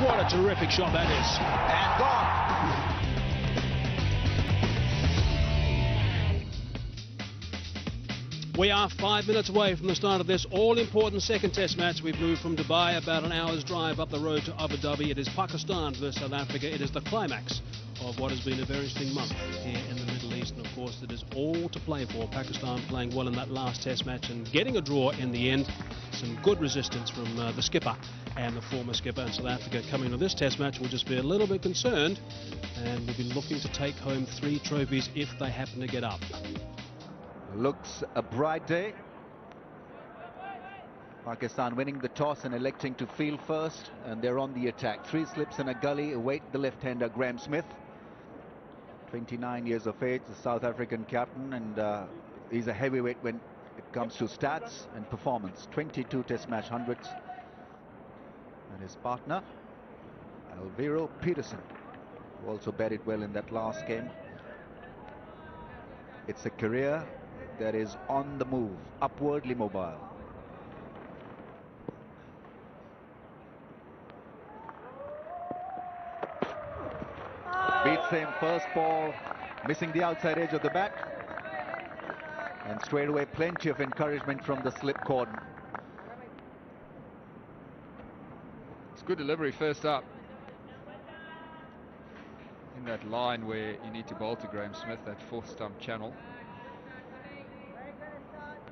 What a terrific shot that is. And gone. We are 5 minutes away from the start of this all-important second test match. We've moved from Dubai about an hour's drive up the road to Abu Dhabi. It is Pakistan versus South Africa. It is the climax of what has been a very interesting month here in the Middle East. And of course, it is all to play for. Pakistan playing well in that last test match and getting a draw in the end. Some good resistance from the skipper and the former skipper. And South Africa coming to this test match will just be a little bit concerned and will be looking to take home 3 trophies if they happen to get up. Looks a bright day. Pakistan winning the toss and electing to field first, and they're on the attack. 3 slips and a gully await the left-hander Graeme Smith. 29 years of age, the South African captain, and he's a heavyweight when it comes to stats and performance. 22 test match hundreds. And his partner, Alvaro Peterson, who also batted well in that last game. It's a career that is on the move, upwardly mobile. Beats him first ball, missing the outside edge of the bat. And straight away plenty of encouragement from the slip cordon. It's good delivery first up. In that line where you need to bowl to Graeme Smith, that 4th stump channel.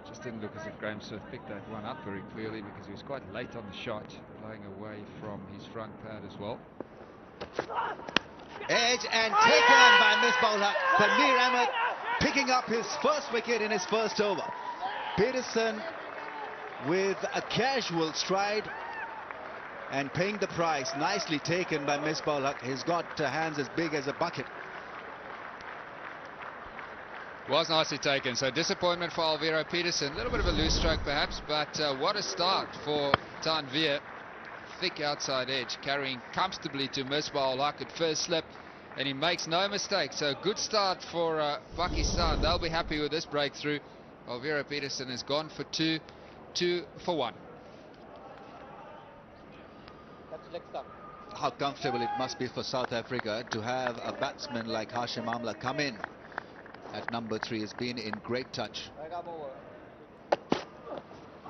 Just didn't look as if Graeme Smith picked that one up very clearly because he was quite late on the shot, playing away from his front pad as well. Edge and taken by Misbah-ul-Haq. Tanvir Ahmed picking up his first wicket in his first over. Peterson with a casual stride and paying the price. Nicely taken by Misbah-ul-Haq. He's got hands as big as a bucket. Was nicely taken. So disappointment for Alvaro Peterson. A little bit of a loose stroke perhaps, but what a start for Tanvir. Thick outside edge, carrying comfortably to Misbah-ul-Haq at first slip, and he makes no mistake. So good start for Pakistan. They'll be happy with this breakthrough. Alvaro Peterson has gone for 2, 2 for 1. How comfortable it must be for South Africa to have a batsman like Hashim Amla come in at number 3. Has been in great touch.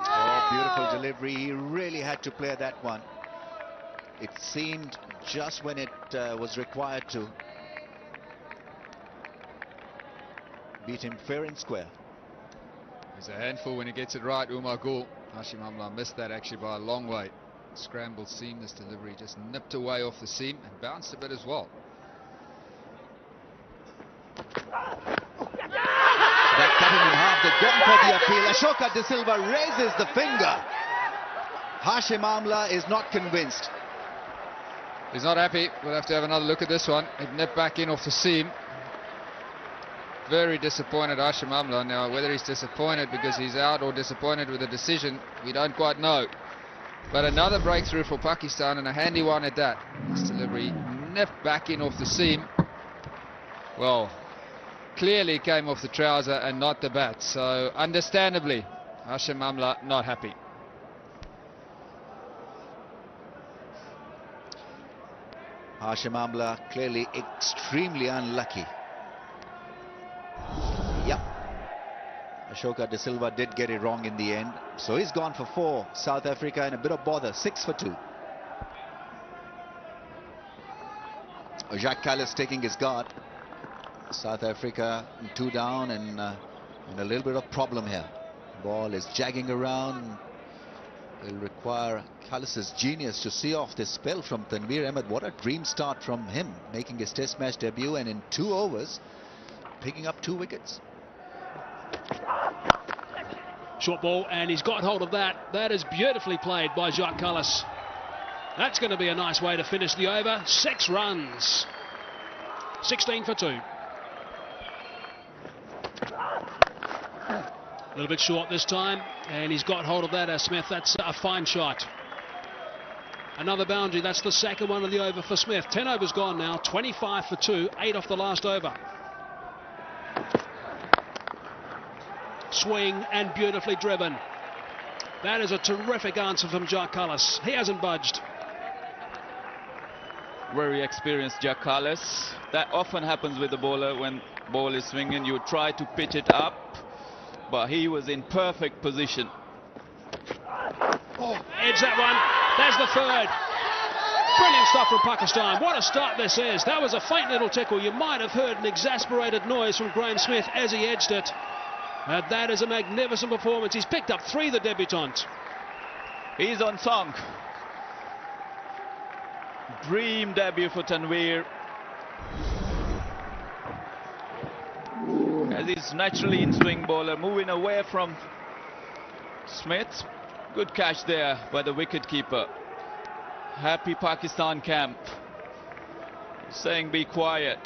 Oh, beautiful delivery. He really had to play that one. It seemed just when it was required to. Beat him fair and square. He's a handful when he gets it right, Umar Gul. Hashim Amla missed that actually by a long way. Scrambled seamless delivery, just nipped away off the seam and bounced a bit as well. That cut him in half. They've gone for the appeal. Ashoka De Silva raises the finger. Hashim Amla is not convinced. He's not happy. We'll have to have another look at this one. It nipped back in off the seam. Very disappointed, Hashim Amla. Now, whether he's disappointed because he's out or disappointed with the decision, we don't quite know. But another breakthrough for Pakistan, and a handy one at that. This delivery nipped back in off the seam. Well, clearly came off the trouser and not the bat. So, understandably, Hashim Amla not happy. Hashim Amla clearly extremely unlucky. Yep. Ashoka De Silva did get it wrong in the end. So he's gone for 4. South Africa in a bit of bother. 6 for 2. Jacques Kallis taking his guard. South Africa 2 down and in a little bit of problem here. Ball is jagging around. Will require Kallis's genius to see off this spell from Tanvir Ahmed. What a dream start from him, making his test match debut and in 2 overs picking up 2 wickets. Short ball, and he's got hold of that. That is beautifully played by Jacques Kallis. That's going to be a nice way to finish the over. 6 runs. 16 for 2. A little bit short this time, and he's got hold of that, Smith. That's a fine shot. Another boundary. That's the second one of the over for Smith. 10 overs gone now. 25 for 2. 8 off the last over. Swing and beautifully driven. That is a terrific answer from Jacques Kallis. He hasn't budged. very experienced Jacques Kallis. That often happens with the bowler. When ball is swinging, you try to pitch it up, but he was in perfect position. Oh, edge that one. There's the third. Brilliant stuff from Pakistan. What a start this is. That was a faint little tickle. You might have heard an exasperated noise from Graeme Smith as he edged it. That is a magnificent performance. He's picked up 3, the debutant. He's on song. Dream debut for Tanvir. As he's naturally in swing bowler, moving away from Smith. Good catch there by the wicket-keeper. Happy Pakistan camp. Saying be quiet.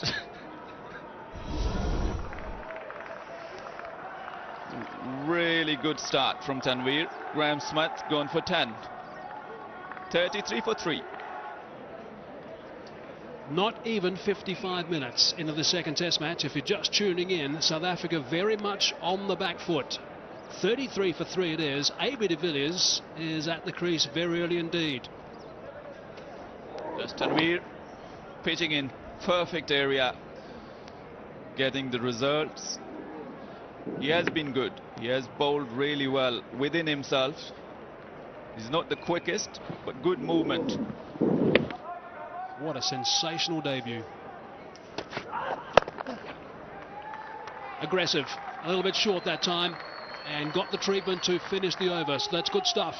Really good start from Tanvir. Graeme Smith going for 10. 33 for 3. Not even 55 minutes into the second test match. If you're just tuning in, South Africa very much on the back foot. 33 for 3 it is. AB de Villiers is at the crease very early indeed. Just Tanvir pitching in perfect area, getting the results. He has been good. He has bowled really well within himself. He's not the quickest, but good movement. What a sensational debut. Aggressive, a little bit short that time, and got the treatment to finish the over. So that's good stuff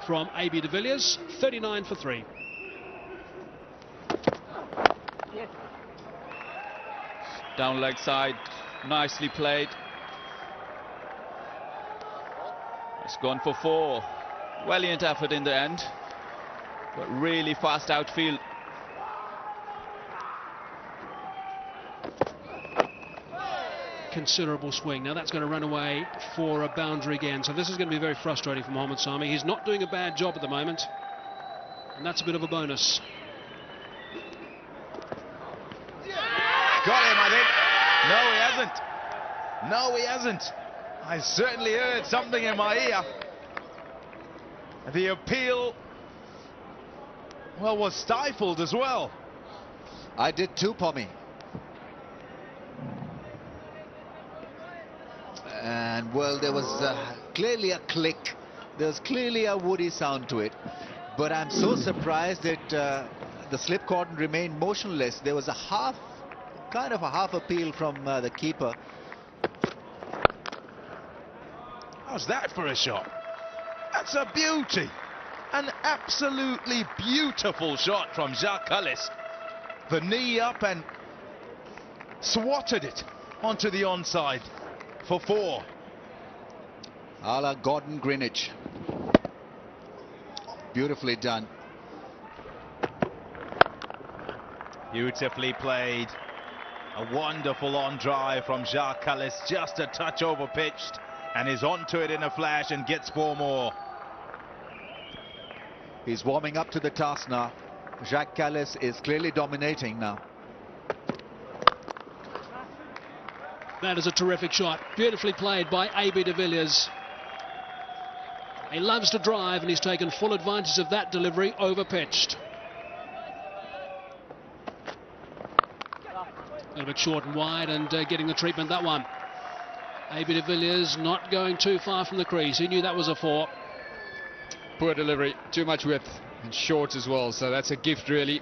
from AB de Villiers. 39 for 3. Down leg side, nicely played. It's gone for 4. Valiant effort in the end, but really fast outfield. Considerable swing. Now that's going to run away for a boundary again. So this is going to be very frustrating for Mohammad Sami. He's not doing a bad job at the moment, and that's a bit of a bonus. Got him, I think. No, he hasn't. No, he hasn't. I certainly heard something in my ear. The appeal, well, was stifled as well. I did too, Pommy. And, well, there was clearly a click. There was clearly a woody sound to it. But I'm so surprised that the slip cordon remained motionless. There was a kind of a half appeal from the keeper. How's that for a shot? That's a beauty. An absolutely beautiful shot from Jacques Kallis. The knee up and swatted it onto the onside for 4. A la Gordon Greenwich. Beautifully done. Beautifully played. A wonderful on drive from Jacques Kallis, just a touch over pitched, and is onto it in a flash and gets 4 more. He's warming up to the task now. Jacques Kallis is clearly dominating now. That is a terrific shot. Beautifully played by AB de Villiers. He loves to drive, and he's taken full advantage of that delivery over pitched. A little bit short and wide, and getting the treatment, that one. AB de Villiers not going too far from the crease. He knew that was a 4. Poor delivery, too much width and short as well, so that's a gift really.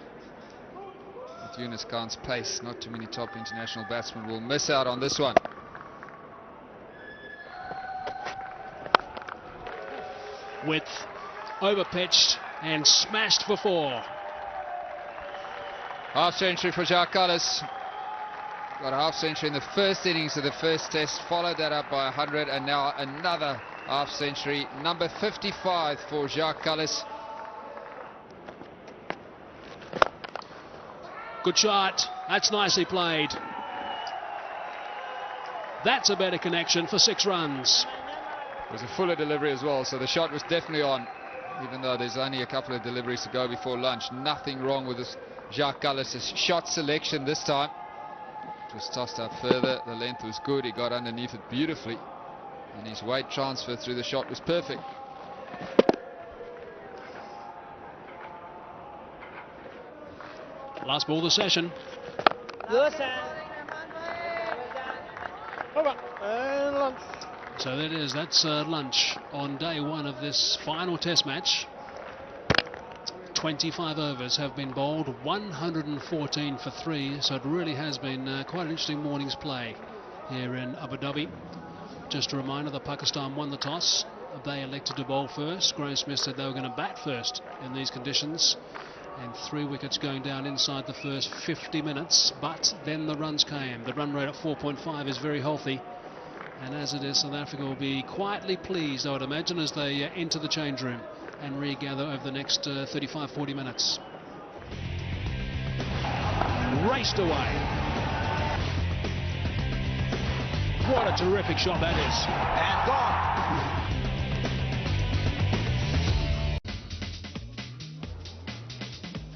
With Yunus Khan's pace, not too many top international batsmen will miss out on this one. Width, over pitched and smashed for 4. Half century for Jacques Kallis. Got a half century in the first innings of the first test, followed that up by 100, and now another half century. Number 55 for Jacques Kallis. Good shot. That's nicely played. That's a better connection for 6 runs. It was a fuller delivery as well, so the shot was definitely on, even though there's only a couple of deliveries to go before lunch. Nothing wrong with this Jacques Kallis' shot selection this time. It was tossed up further, the length was good, he got underneath it beautifully, and his weight transfer through the shot was perfect. Last ball of the session. So that is, that's lunch on day one of this final test match. 25 overs have been bowled, 114 for 3, so it really has been quite an interesting morning's play here in Abu Dhabi. Just a reminder that Pakistan won the toss. They elected to bowl first. Graeme Smith said they were going to bat first in these conditions, and 3 wickets going down inside the first 50 minutes, but then the runs came. The run rate at 4.5 is very healthy, and as it is, South Africa will be quietly pleased, I would imagine, as they enter the change room and regather over the next 35-40 minutes. Raced away. What a terrific shot that is. And gone.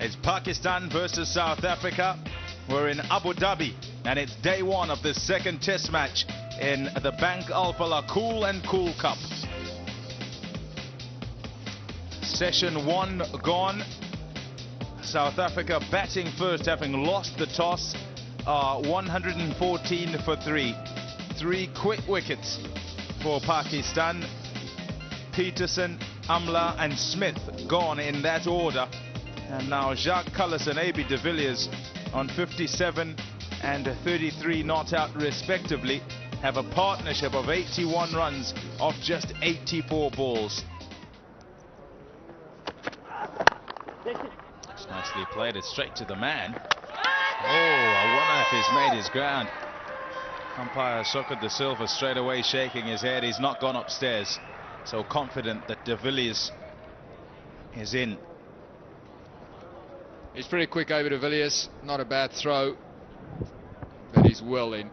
It's Pakistan versus South Africa. We're in Abu Dhabi, and it's day one of the second test match in the Bank Al Fallah Cool and Cool Cup. Session 1 gone. South Africa batting first, having lost the toss. 114 for 3. 3 quick wickets for Pakistan. Peterson, Amla and Smith gone in that order. And now Jacques Kallis and AB de Villiers on 57 and 33 not out respectively have a partnership of 81 runs off just 84 balls. It's nicely played, it straight to the man. Oh, I wonder if he's made his ground. Umpire Soka de Silva straight away shaking his head. He's not gone upstairs, so confident that de Villiers is in. He's pretty quick over de Villiers, not a bad throw, but he's well in.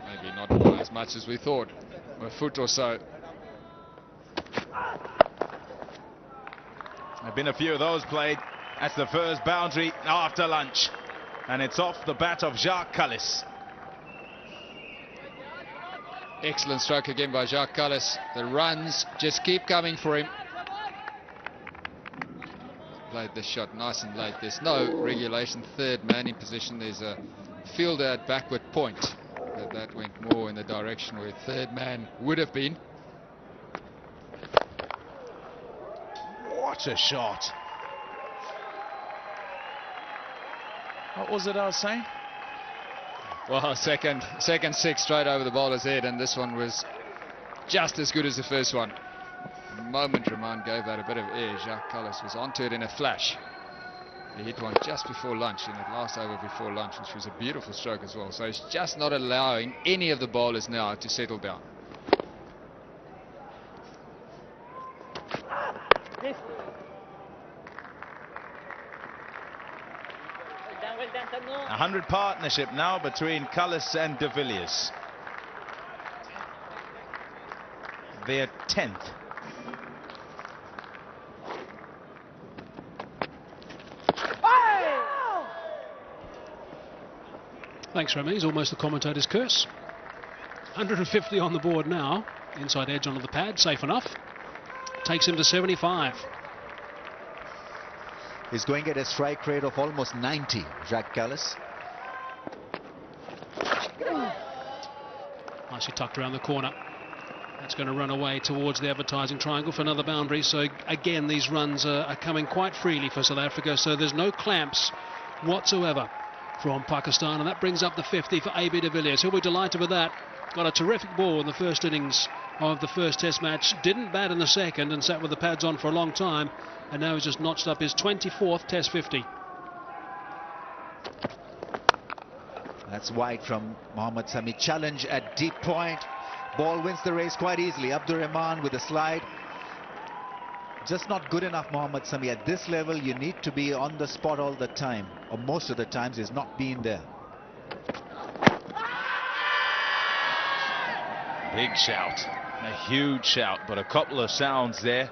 Maybe not as much as we thought, a foot or so. There have been a few of those played. That's the first boundary after lunch, and it's off the bat of Jacques Kallis. Excellent stroke again by Jacques Kallis. The runs just keep coming for him. Played this shot nice and late. There's no regulation, third man in position. There's a fielder at backward point. But that went more in the direction where third man would have been. What a shot. What was it I was saying? Well, second six straight over the bowler's head, and this one was just as good as the first one. The moment Rahman gave that a bit of air, Jacques Kallis was onto it in a flash. He hit one just before lunch, in that last over before lunch, which was a beautiful stroke as well. So he's just not allowing any of the bowlers now to settle down. A 100 partnership now between Kallis and de Villiers. Their 10th. Thanks, Remy. He's almost the commentator's curse. 150 on the board now. Inside edge onto the pad, safe enough. Takes him to 75. He's going at a strike rate of almost 90, Jacques Kallis. Nicely tucked around the corner. That's going to run away towards the advertising triangle for another boundary. So again, these runs are coming quite freely for South Africa. So there's no clamps whatsoever from Pakistan, and that brings up the 50 for AB de Villiers. He'll be delighted with that. Got a terrific ball in the first innings of the first test match. Didn't bat in the second and sat with the pads on for a long time, and now he's just notched up his 24th test 50. That's wide from Mohammad Sami. Challenge at deep point. Ball wins the race quite easily. Abdur Rahman with a slide. Just not good enough, Mohammad Sami. At this level, you need to be on the spot all the time, or most of the times he's not being there. Big shout, a huge shout, but a couple of sounds there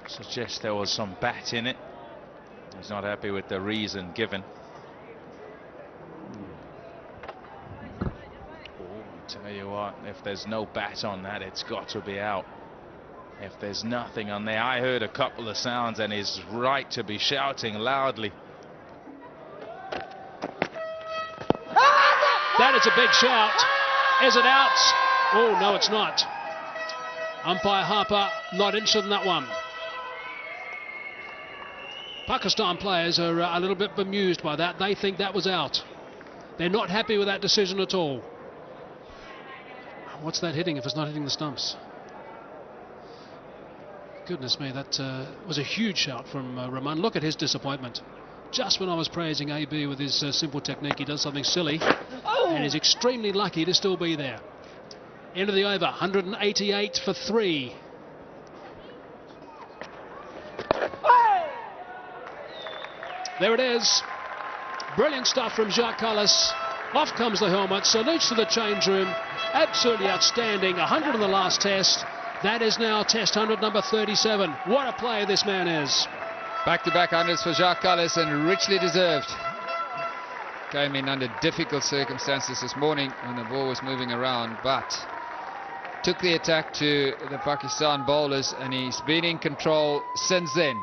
suggest there was some bat in it. He's not happy with the reason given. Oh, I tell you what, if there's no bat on that, it's got to be out. if there's nothing on there. I heard a couple of sounds, and he's right to be shouting loudly. That is a big shout. Is it out? Oh, no, it's not. Umpire Harper not interested in that one. Pakistan players are a little bit bemused by that. They think that was out. They're not happy with that decision at all. What's that hitting if it's not hitting the stumps? Goodness me, that was a huge shout from Rahman. Look at his disappointment. Just when I was praising AB with his simple technique, he does something silly. And is extremely lucky to still be there. End of the over, 188 for 3. There it is. Brilliant stuff from Jacques Kallis. Off comes the helmet. Salutes to the change room. Absolutely outstanding. 100 in the last test. That is now test 100 number 37. What a player this man is. Back-to-back hundreds for Jacques Kallis, and richly deserved. Came in under difficult circumstances this morning when the ball was moving around, but took the attack to the Pakistan bowlers, and he's been in control since then.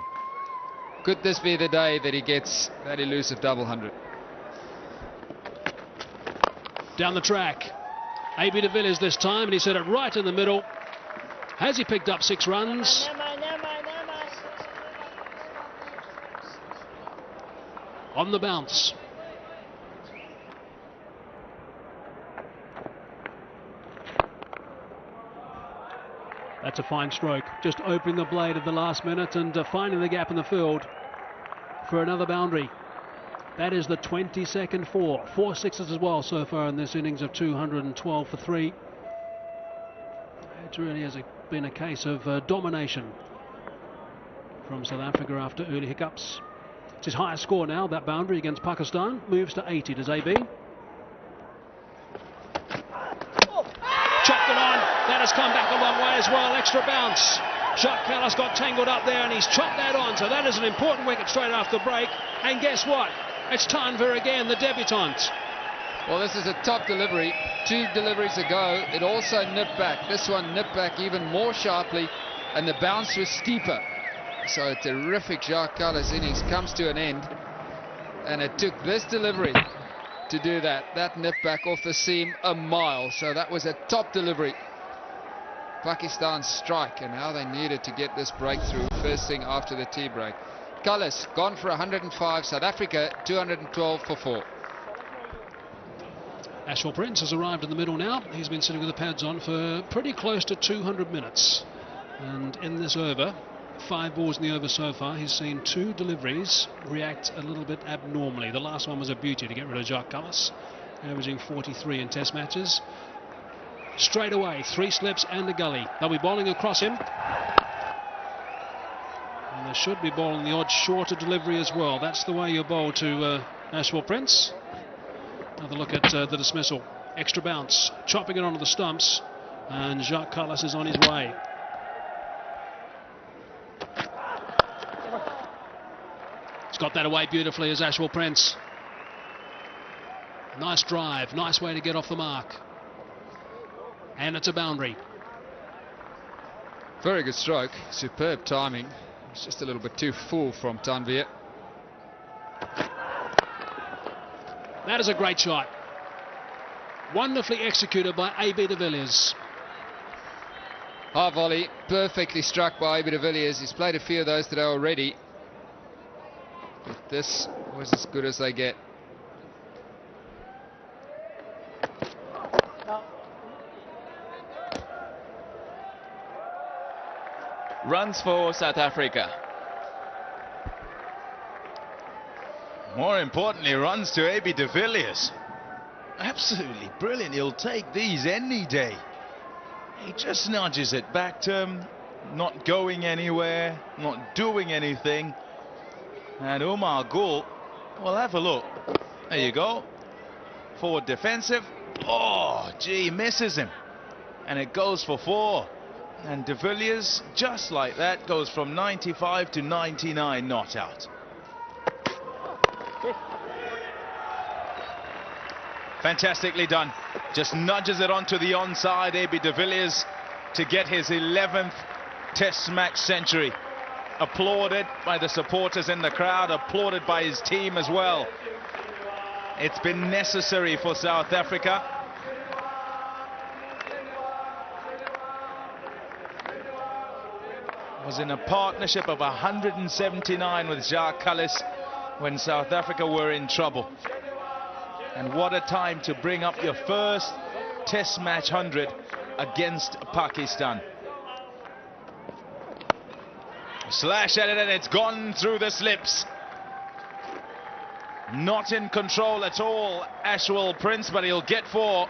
Could this be the day that he gets that elusive double 100? Down the track. AB de Villiers this time, and he set it right in the middle. Has he picked up 6 runs? On the bounce. That's a fine stroke. Just opening the blade at the last minute and finding the gap in the field for another boundary. That is the 22nd 4. 4 sixes as well so far in this innings of 212 for 3. It really has been a case of domination from South Africa after early hiccups. It's his highest score now, that boundary against Pakistan. Moves to 80, does AB. Chopped it on. That has come back a long way as well. Extra bounce. Jacques Kallis got tangled up there and he's chopped that on. So that is an important wicket straight after break. And guess what? It's Tanvir again, the debutant. Well, this is a top delivery. 2 deliveries ago, it also nipped back. This one nipped back even more sharply, and the bounce was steeper. So a terrific Jacques Kallis innings comes to an end, and it took this delivery to do that. That nipped back off the seam a mile, so that was a top delivery. Pakistan's strike, and how they needed to get this breakthrough first thing after the tea break. Kallis gone for 105, South Africa 212 for 4. Asad Prince has arrived in the middle now. He's been sitting with the pads on for pretty close to 200 minutes. And in this over, 5 balls in the over so far, he's seen 2 deliveries react a little bit abnormally. The last one was a beauty to get rid of Jacques Kallis, averaging 43 in test matches. Straight away, 3 slips and a gully. They'll be bowling across him. And they should be bowling the odd shorter delivery as well. That's the way you bowl to Asad Prince. Another look at the dismissal. Extra bounce, chopping it onto the stumps, and Jacques Kallis is on his way. He's got that away beautifully as Asad Prince. Nice drive, nice way to get off the mark. And it's a boundary. Very good stroke, superb timing. It's just a little bit too full from Tanvir. That is a great shot. Wonderfully executed by AB de Villiers. High volley, perfectly struck by AB de Villiers. He's played a few of those today already. But this was as good as they get. Runs for South Africa. More importantly, runs to AB de Villiers. Absolutely brilliant. He'll take these any day. He just nudges it back to him, not going anywhere, not doing anything. And Umar Gul, well, have a look. There you go. Forward defensive. Oh, gee, misses him. And it goes for 4. And de Villiers, just like that, goes from 95 to 99 not out. Fantastically done. Just nudges it onto the onside. AB de Villiers to get his 11th Test match century. Applauded by the supporters in the crowd, applauded by his team as well. It's been necessary for South Africa. Was in a partnership of 179 with Jacques Kallis when South Africa were in trouble. And what a time to bring up your first Test match 100 against Pakistan. Slash at it and it's gone through the slips. Not in control at all, Ashwell Prince, but he'll get 4.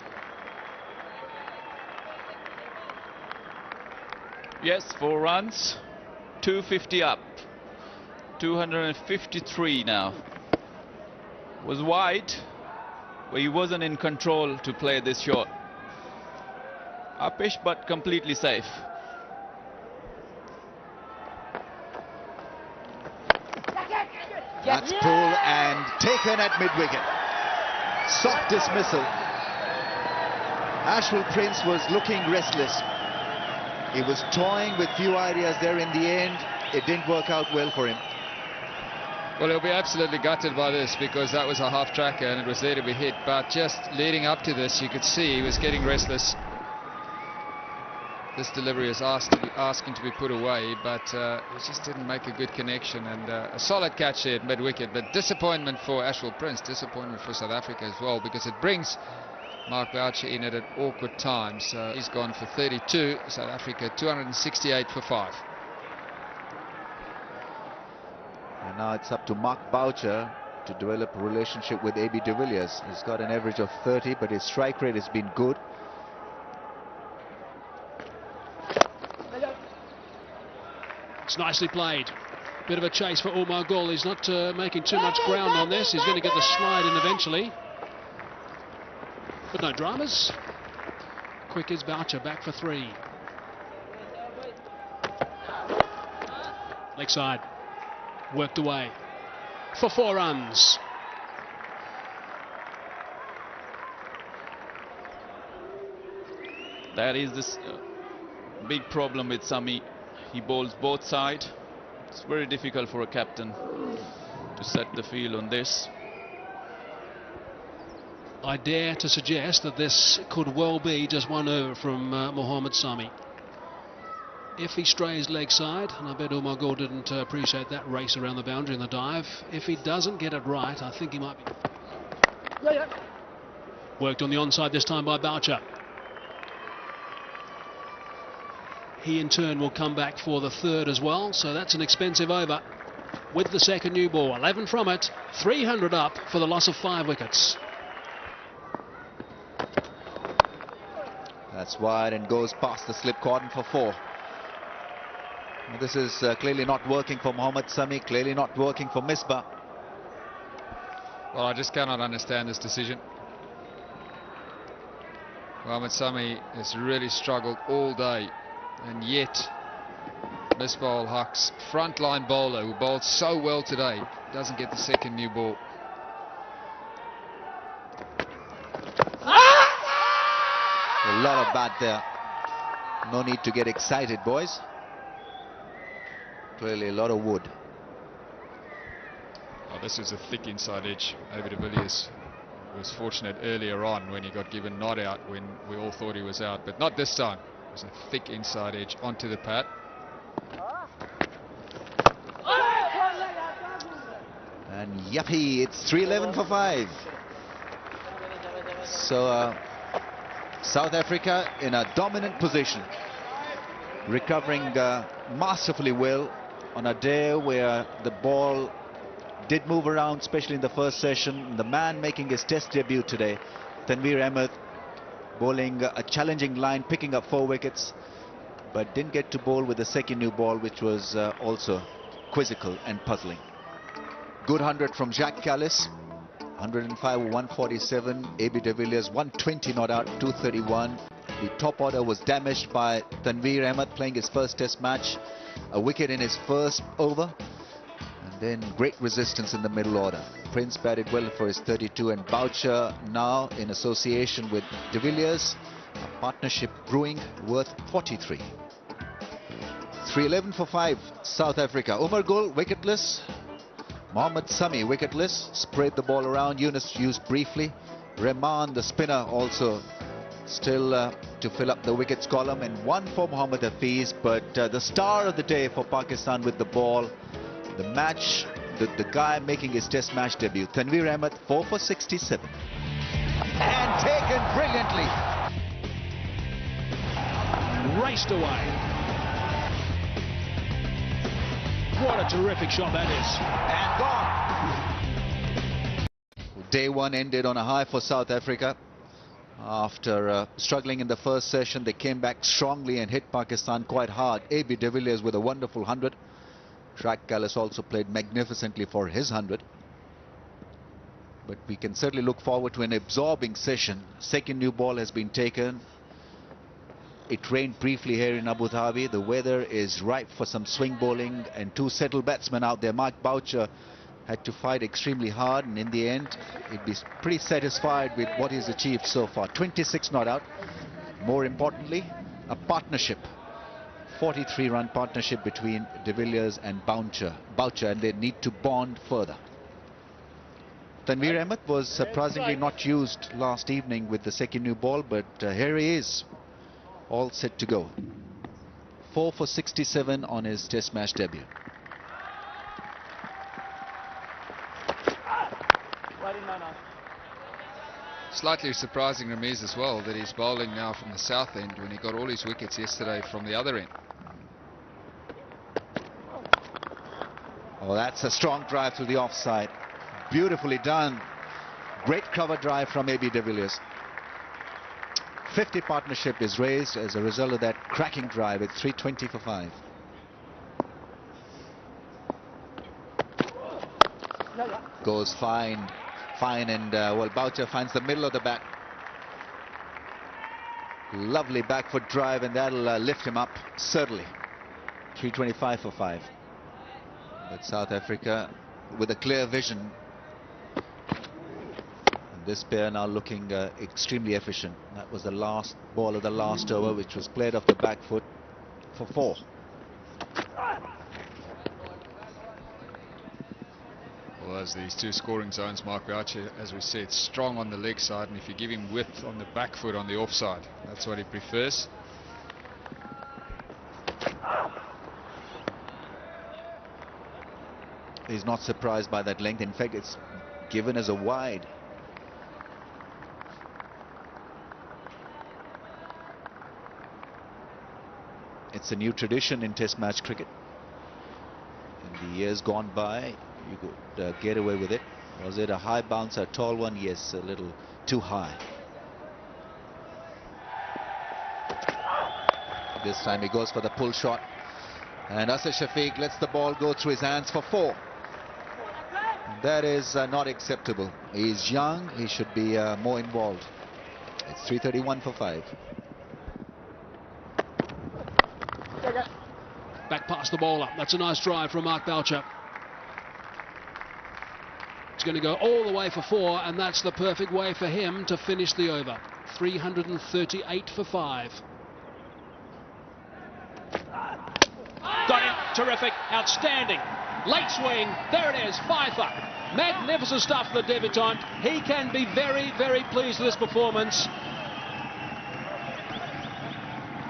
Yes, 4 runs, 250 up, 253 now. Was wide, but he wasn't in control to play this shot. Uppish, but completely safe. That's pulled and taken at mid-wicket. Soft dismissal. Ashwell Prince was looking restless. He was toying with few ideas there in the end. It didn't work out well for him. Well, he'll be absolutely gutted by this because that was a half tracker and it was there to be hit. But just leading up to this, you could see he was getting restless. This delivery is asking to be put away, but he just didn't make a good connection. And a solid catch there at mid-wicket, but disappointment for Ashwell Prince, disappointment for South Africa as well, because it brings Mark Boucher in at an awkward time. So he's gone for 32, South Africa 268 for 5. And now it's up to Mark Boucher to develop a relationship with AB de Villiers. He's got an average of 30, but his strike rate has been good. It's nicely played. Bit of a chase for Umar Gul. He's not making too much ground on this. He's going to get the slide in eventually. But no dramas. Quick is Boucher, back for 3. Leg side. Worked away for 4 runs. That is this big problem with Sami. He bowls both sides. It's very difficult for a captain to set the field on this. I dare to suggest that this could well be just one over from Mohammad Sami. If he strays leg side, and I bet Umar Gul didn't appreciate that race around the boundary in the dive. If he doesn't get it right, I think he might be. Worked on the onside this time by Boucher. He in turn will come back for the 3rd as well, so that's an expensive over with the second new ball. 11 from it, 300 up for the loss of 5 wickets. That's wide and goes past the slip cordon for 4. This is clearly not working for Mohammad Sami, clearly not working for Misbah. Well, I just cannot understand this decision. Mohammad Sami has really struggled all day, and yet Misbah-ul-Haq's frontline bowler, who bowled so well today, doesn't get the second new ball. A lot of bat there. No need to get excited, boys. Clearly a lot of wood. Oh, this is a thick inside edge. AB de Villiers was fortunate earlier on when he got given not out when we all thought he was out, but not this time. It was a thick inside edge onto the pad. And yuppie, it's 311 for 5. So South Africa in a dominant position, recovering masterfully well on a day where the ball did move around, especially in the first session. The man making his test debut today, Tanvir Ahmed, bowling a challenging line, picking up 4 wickets, but didn't get to bowl with the second new ball, which was also quizzical and puzzling. Good 100 from Jacques Kallis, 105 147, AB de Villiers 120 not out, 231. The top order was damaged by Tanvir Ahmed playing his first test match, a wicket in his first over, and then great resistance in the middle order. Prince batted well for his 32, and Boucher now in association with de Villiers, a partnership brewing worth 43. 3-11 for 5, South Africa. Umar Gul, wicketless. Mohammad Sami, wicketless. Sprayed the ball around. Yunus used briefly. Rahman, the spinner, also still to fill up the wickets column. And one for Mohammad Hafiz. But the star of the day for Pakistan with the ball. The match, the guy making his test match debut. Tanvir Ahmed, 4 for 67. And taken brilliantly. Raced away. What a terrific shot that is. And gone. Day one ended on a high for South Africa. After struggling in the first session, they came back strongly and hit Pakistan quite hard. AB de Villiers with a wonderful 100. Jacques Kallis also played magnificently for his 100. But we can certainly look forward to an absorbing session. Second new ball has been taken. It rained briefly here in Abu Dhabi. The weather is ripe for some swing bowling, and two settled batsmen out there. Mark Boucher had to fight extremely hard, and in the end he'd be pretty satisfied with what he's achieved so far. 26 not out. More importantly, a partnership, 43-run partnership between de Villiers and Boucher, and they need to bond further. Tanvir Ahmed was surprisingly not used last evening with the second new ball, but here he is, all set to go. 4 for 67 on his test match debut. Slightly surprising Ramiz as well that he's bowling now from the south end when he got all his wickets yesterday from the other end. Oh, that's a strong drive to the offside. Beautifully done. Great cover drive from AB de Villiers. 50 partnership is raised as a result of that cracking drive at 320 for 5. Goes fine, and well, Boucher finds the middle of the bat. Lovely back foot drive, and that'll lift him up, certainly. 325 for 5. But South Africa with a clear vision. This pair now looking extremely efficient. That was the last ball of the last over, which was played off the back foot for 4. Well, as these two scoring zones, Mark Boucher, as we said, strong on the leg side, and if you give him width on the back foot on the offside, that's what he prefers. He's not surprised by that length. In fact, it's given as a wide. It's a new tradition in Test match cricket. In the years gone by, you could get away with it. Was it a high bounce, a tall one? Yes, a little too high. This time he goes for the pull shot. And Asad Shafiq lets the ball go through his hands for 4. That is not acceptable. He's young, he should be more involved. It's 331 for 5. Back past the bowler. That's a nice drive from Mark Boucher. It's going to go all the way for 4, and that's the perfect way for him to finish the over. 338 for 5. Got him. Terrific. Outstanding. Late swing. There it is. 5-for. Magnificent stuff for the debutant. He can be very, very pleased with this performance.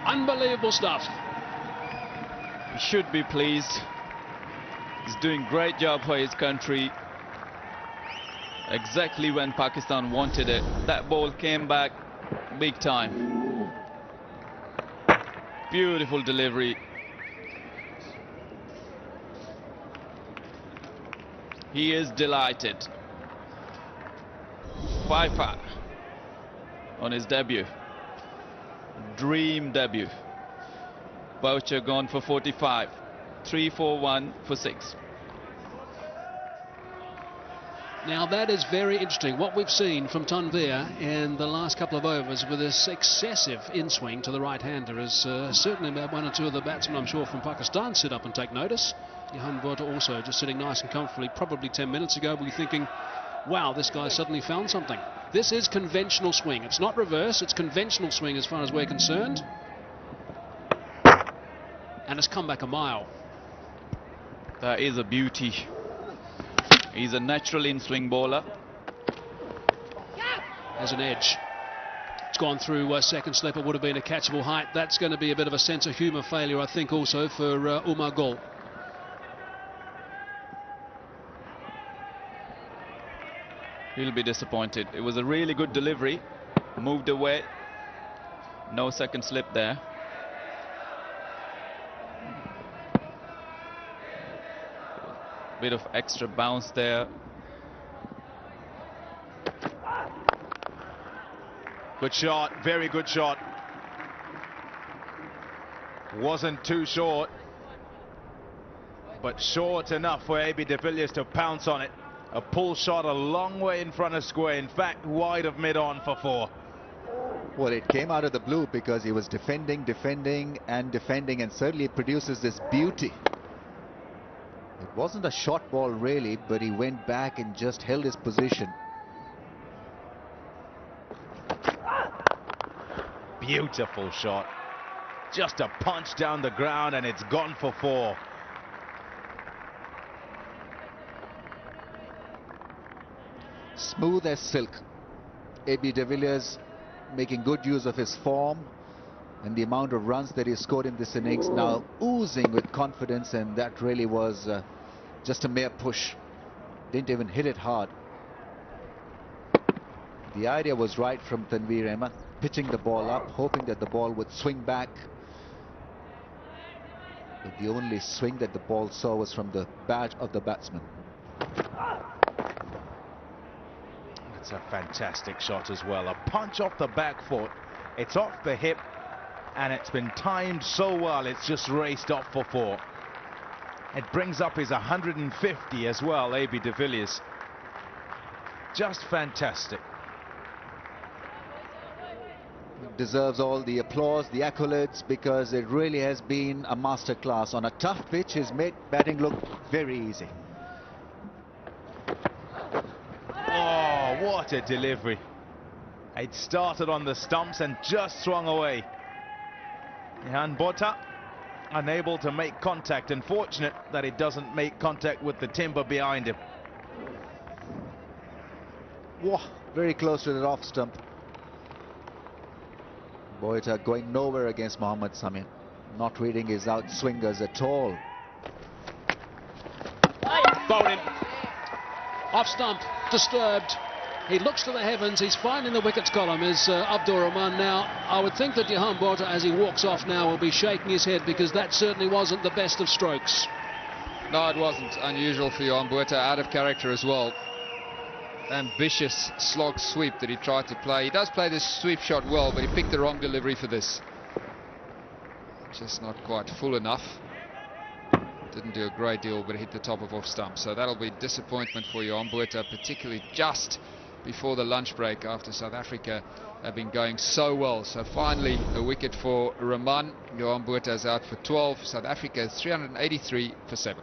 Unbelievable stuff. He should be pleased. He's doing a great job for his country. Exactly when Pakistan wanted it. That ball came back big time. Beautiful delivery. He is delighted. 5-for on his debut. Dream debut. Boucher gone for 45. 3-4-1 for 6. Now that is very interesting. What we've seen from Tanvir in the last couple of overs with this excessive in-swing to the right-hander is certainly made one or two of the batsmen, I'm sure, from Pakistan sit up and take notice. Johan Botha also just sitting nice and comfortably. Probably 10 minutes ago we're thinking, wow, this guy suddenly found something. This is conventional swing. It's not reverse, it's conventional swing as far as we're concerned. and it's come back a mile. That is a beauty. He's a natural in-swing bowler. Has an edge. It's gone through second slip. It would have been a catchable height. That's going to be a bit of a sense of humour failure, I think, also for Umar Gul. He'll be disappointed. It was a really good delivery. Moved away. No second slip there. Bit of extra bounce there. Good shot, very good shot. Wasn't too short, but short enough for AB de Villiers to pounce on it. A pull shot a long way in front of square, in fact wide of mid-on for 4. Well, it came out of the blue because he was defending, and certainly it produces this beauty. It wasn't a short ball really, but he went back and just held his position. Beautiful shot. Just a punch down the ground and it's gone for 4. Smooth as silk. AB de Villiers making good use of his form, and the amount of runs that he scored in this innings, now oozing with confidence, and that really was just a mere push. Didn't even hit it hard. The idea was right from Tanvir Ahmed, pitching the ball up, hoping that the ball would swing back. But the only swing that the ball saw was from the bat of the batsman. It's a fantastic shot as well. A punch off the back foot. It's off the hip and it's been timed so well, it's just raced off for 4. It brings up his 150 as well, AB de Villiers. Just fantastic. Deserves all the applause, the accolades, because it really has been a masterclass. On a tough pitch, he's made batting look very easy. Oh, what a delivery. It started on the stumps and just swung away. Johan Botha unable to make contact. Unfortunate that it doesn't make contact with the timber behind him. Whoa, very close to the off stump. Botha going nowhere against Mohammad Sami. Not reading his outswingers at all. Bowling. Off stump. Disturbed. He looks to the heavens. He's finding the wickets column, is Abdur Rahman. Now, I would think that Johan Botha, as he walks off now, will be shaking his head, because that certainly wasn't the best of strokes. No, it wasn't. Unusual for Johan Botha, out of character as well. Ambitious slog sweep that he tried to play. He does play this sweep shot well, but he picked the wrong delivery for this. Just not quite full enough. Didn't do a great deal, but hit the top of off stump. So that'll be disappointment for Johan Botha, particularly just before the lunch break, after South Africa have been going so well. So finally a wicket for Rahman. Johan Botha is out for 12. South Africa 383 for 7.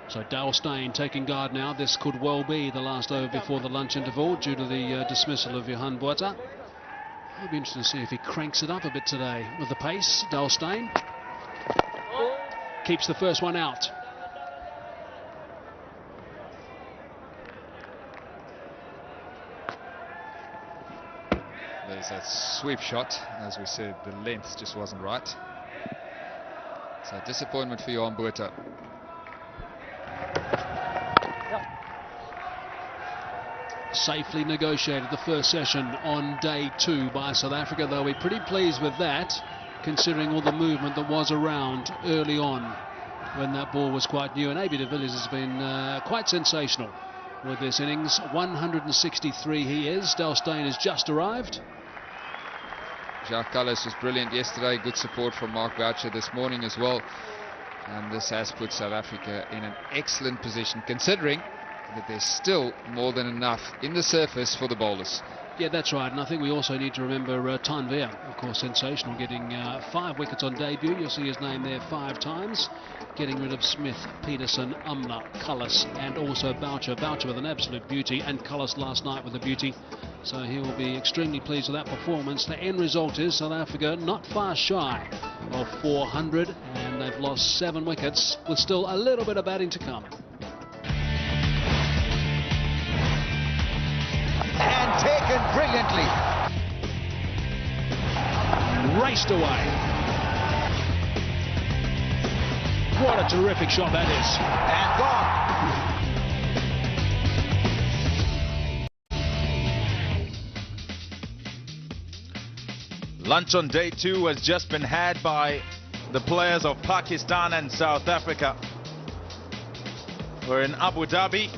So Dale Steyn taking guard now. This could well be the last over before the lunch interval due to the dismissal of Johan Botha. I'll be interested to see if he cranks it up a bit today with the pace. Dale Steyn keeps the first one out. There's that sweep shot. As we said, the length just wasn't right. So disappointment for Johan Botha. Safely negotiated the first session on day 2 by South Africa. They'll be pretty pleased with that, considering all the movement that was around early on when that ball was quite new. And AB de Villiers has been quite sensational with this innings. 163 he is. Dale Steyn has just arrived. Jacques Kallis was brilliant yesterday. Good support from Mark Boucher this morning as well. And this has put South Africa in an excellent position, considering that there's still more than enough in the surface for the bowlers. Yeah, that's right. And I think we also need to remember Tanvir, of course, sensational, getting 5 wickets on debut. You'll see his name there 5 times. Getting rid of Smith, Peterson, Umla, Kallis, and also Boucher. Boucher with an absolute beauty, and Kallis last night with a beauty. So he will be extremely pleased with that performance. The end result is South Africa not far shy of 400, and they've lost 7 wickets with still a little bit of batting to come. And taken brilliantly. Raced away. What a terrific shot that is. And gone. Lunch on day 2 has just been had by the players of Pakistan and South Africa. We're in Abu Dhabi.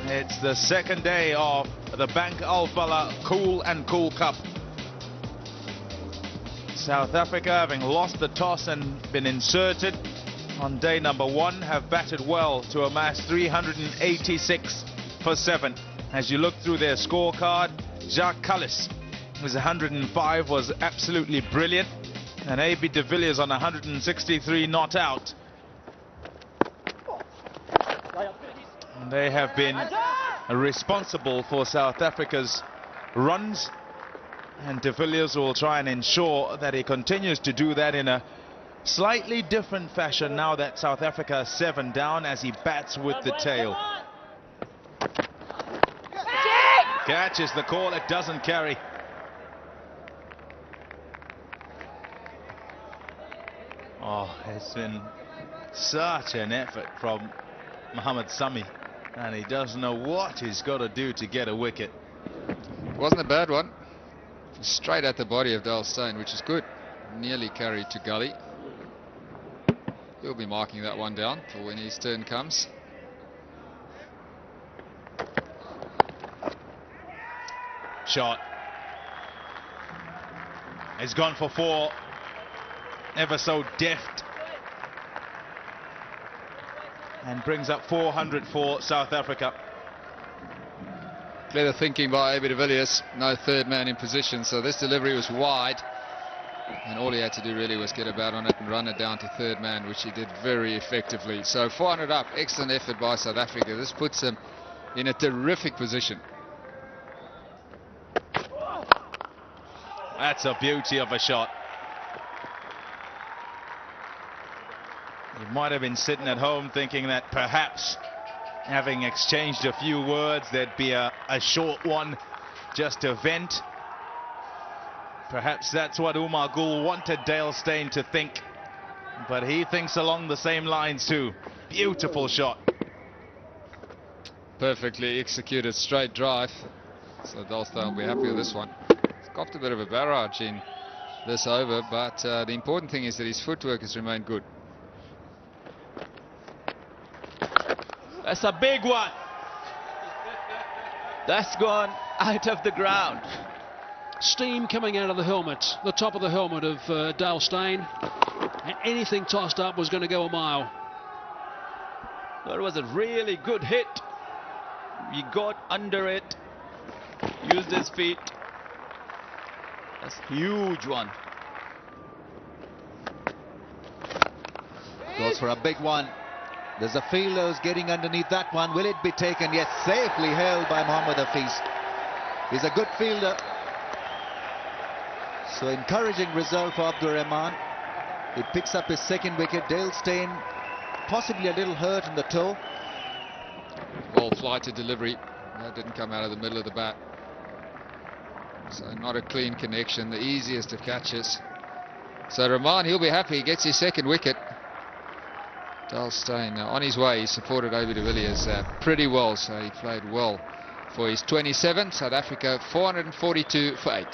It's the second day of the Bank Al Fala Cool and Cool Cup. South Africa, having lost the toss and been inserted on day number 1, have batted well to amass 386 for 7. As you look through their scorecard, Jacques Kallis, who's 105, was absolutely brilliant, and AB de Villiers on 163 not out. They have been responsible for South Africa's runs, and de Villiers will try and ensure that he continues to do that in a slightly different fashion now that South Africa is 7 down, as he bats with the tail. Catch is the call, it doesn't carry. Oh, it's been such an effort from Mohammad Sami, and he doesn't know what he's got to do to get a wicket. Wasn't a bad one. Straight at the body of Steyn, which is good. Nearly carried to gully. He'll be marking that one down for when his turn comes. Shot. He's gone for 4. Ever so deft. And brings up 400 for South Africa. Clever thinking by AB de Villiers. No third man in position, so this delivery was wide, and all he had to do really was get a bat on it and run it down to third man, which he did very effectively. So 400 up, excellent effort by South Africa. This puts them in a terrific position. That's a beauty of a shot. You might have been sitting at home thinking that perhaps, having exchanged a few words, there'd be a short one just to vent. Perhaps that's what Umar Gul wanted Dale Steyn to think, but he thinks along the same lines too. Beautiful shot. Perfectly executed straight drive. So Dale Steyn will be happy with this one. He's copped a bit of a barrage in this over, but the important thing is that his footwork has remained good. That's a big one. That's gone out of the ground. Steam coming out of the helmet, the top of the helmet of Dale Steyn. Anything tossed up was going to go a mile. That was a really good hit. He got under it, used his feet. That's a huge one. Goes for a big one. There's a fielder who's getting underneath that one. Will it be taken? Yes, safely held by Mohammad Hafiz. He's a good fielder. So encouraging result for Abdur Rahman. He picks up his 2nd wicket. Dale Steyn possibly a little hurt in the toe. Ball flighted delivery. That didn't come out of the middle of the bat. So not a clean connection. The easiest of catches. So Rahman, he'll be happy. He gets his 2nd wicket. Dale Steyn on his way. He supported AB de Villiers pretty well, so he played well for his 27. South Africa 442 for 8.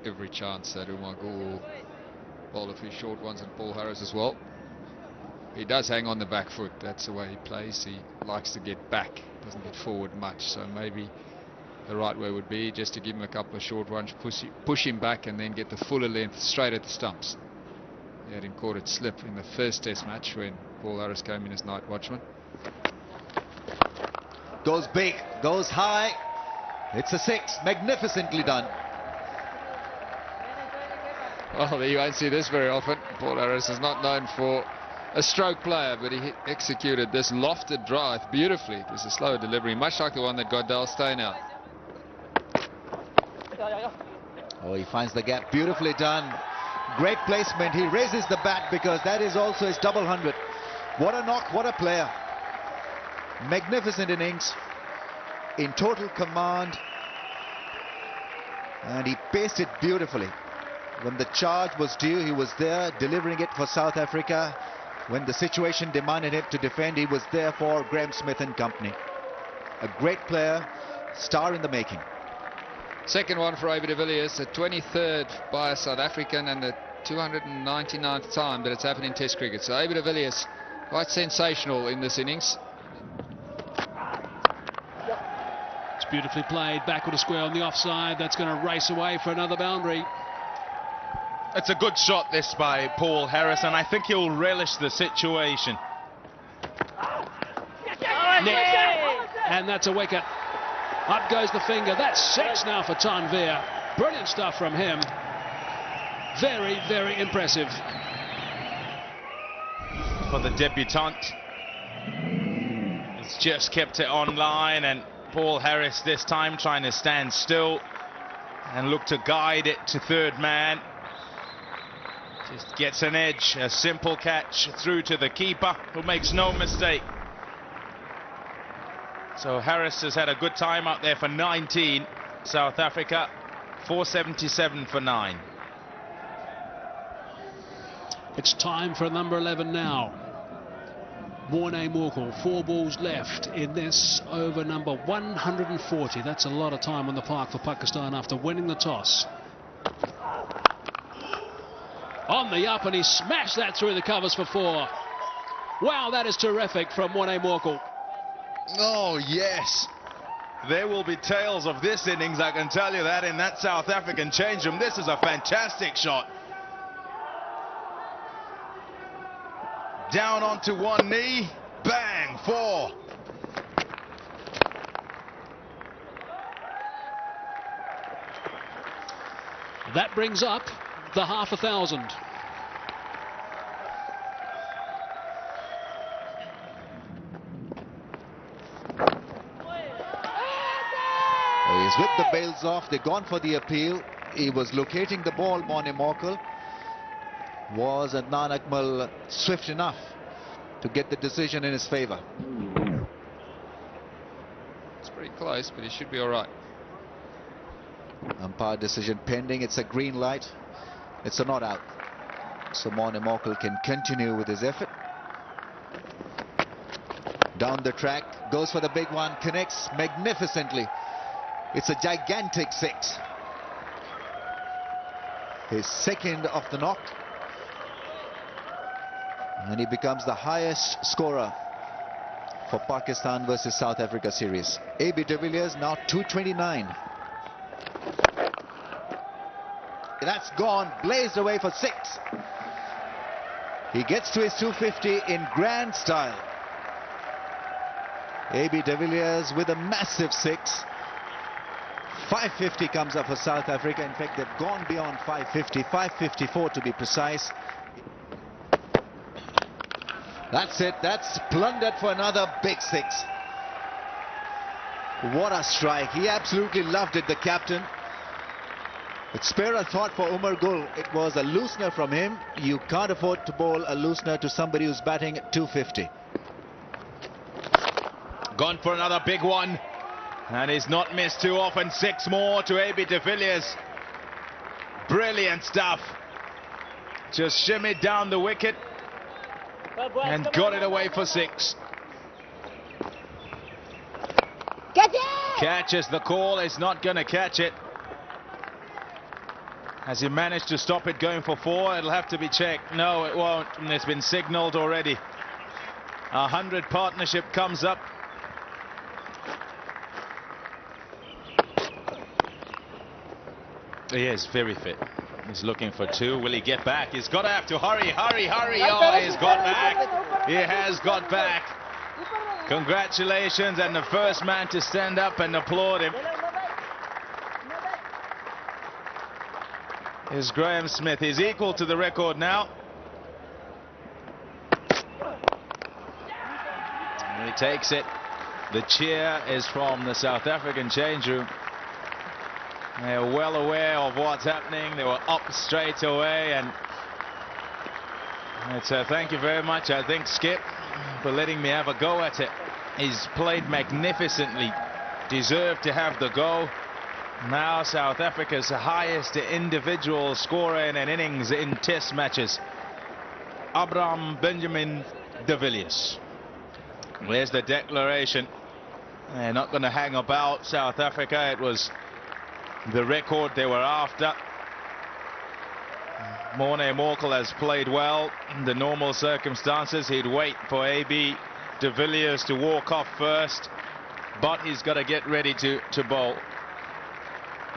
Every chance that Umar Gul will bowl a few short ones and Paul Harris as well. He does hang on the back foot. That's the way he plays. He likes to get back, doesn't get forward much. So maybe the right way would be just to give him a couple of short ones, push him back, and then get the fuller length straight at the stumps. He had him caught it slip in the first Test match when Paul Harris came in as night watchman. Goes big, goes high. It's a 6. Magnificently done. Well, you won't see this very often. Paul Harris is not known for a stroke player, but he executed this lofted drive beautifully. It was a slower delivery, much like the one that got Steyn out. Oh, he finds the gap. Beautifully done. Great placement. He raises the bat because that is also his double 100. What a knock, what a player. Magnificent innings. In total command. And he paced it beautifully. When the charge was due, he was there delivering it for South Africa. When the situation demanded him to defend, he was there for Graeme Smith and company. A great player, star in the making. Second one for AB de Villiers, the 23rd by a South African and the 299th time that it's happened in Test cricket. So AB de Villiers quite sensational in this innings. It's beautifully played, back with a square on the offside. That's going to race away for another boundary. It's a good shot this by Paul Harris, and I think he'll relish the situation. And that's a wicket. Up goes the finger. That's 6 now for Tanvir. Brilliant stuff from him. Very, very impressive. For the debutant. He's just kept it on line, and Paul Harris this time trying to stand still and look to guide it to third man. Just gets an edge, a simple catch through to the keeper, who makes no mistake. So Harris has had a good time out there for 19. South Africa 477 for 9. It's time for number 11 now. Morne Morkel, 4 balls left in this over number 140. That's a lot of time on the park for Pakistan after winning the toss. On the up, and he smashed that through the covers for 4. Wow, that is terrific from Morne Morkel. Oh yes, there will be tales of this innings, I can tell you that, in that South African change room. This is a fantastic shot. Down onto one knee, bang, 4. That brings up the 500,000. He's whipped the bails off. They've gone for the appeal. He was locating the ball. Morne Morkel. Was Adnan Akmal swift enough to get the decision in his favour? It's pretty close, but he should be all right. Umpire decision pending. It's a green light. It's a not out. So Morne Morkel can continue with his effort. Down the track, goes for the big one, connects magnificently. It's a gigantic 6. His second of the knock. And he becomes the highest scorer for Pakistan versus South Africa series. AB de Villiers now 229. That's gone, blazed away for 6. He gets to his 250 in grand style. AB de Villiers with a massive 6. 550 comes up for South Africa. In fact, they've gone beyond 550, 554 to be precise. That's it, that's plundered for another big 6. What a strike. He absolutely loved it, the captain. It's spare a thought for Umar Gul. It was a loosener from him. You can't afford to bowl a loosener to somebody who's batting at 250. Gone for another big one. And he's not missed too often. 6 more to AB de Villiers. Brilliant stuff. Just shimmied down the wicket and got it away for 6. Catch it! Catches the call, is not going to catch it. Has he managed to stop it going for 4? It'll have to be checked. No, it won't. And it's been signalled already. 100 partnership comes up. He is very fit. He's looking for 2. Will he get back? He's got to have to hurry, hurry, hurry. Oh, he's got back. He has got back. Congratulations, and the first man to stand up and applaud him is Graham Smith. He's equal to the record now. And he takes it. The cheer is from the South African change room. They're well aware of what's happening. They were up straight away, and it's thank you very much, I think, Skip, for letting me have a go at it. He's played magnificently, deserved to have the go. Now South Africa's highest individual scorer in an innings in test matches, Abraham Benjamin de Villiers. There's the declaration. They're not going to hang about South Africa. It was the record they were after. Morne Morkel has played well in the normal circumstances. He'd wait for AB de Villiers to walk off first, but he's got to get ready to bowl.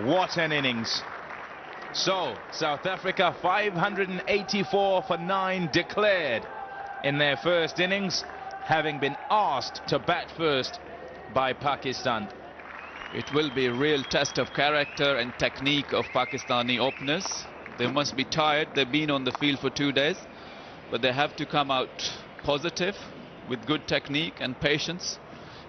What an innings. So South Africa 584 for 9 declared in their first innings, having been asked to bat first by Pakistan. It will be a real test of character and technique of Pakistani openers. They must be tired. They've been on the field for 2 days, but they have to come out positive with good technique and patience,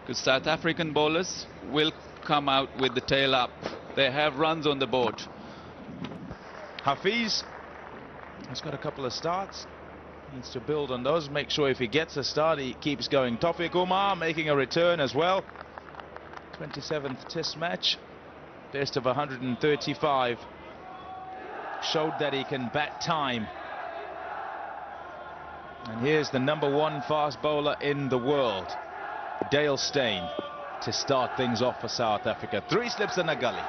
because South African bowlers will come out with the tail up. They have runs on the board. Hafiz has got a couple of starts. Needs to build on those. Make sure if he gets a start, he keeps going. Tawfiq Umar making a return as well. 27th test match. Best of 135. Showed that he can bat time. And here's the #1 fast bowler in the world, Dale Steyn, to start things off for South Africa. 3 slips and a gully.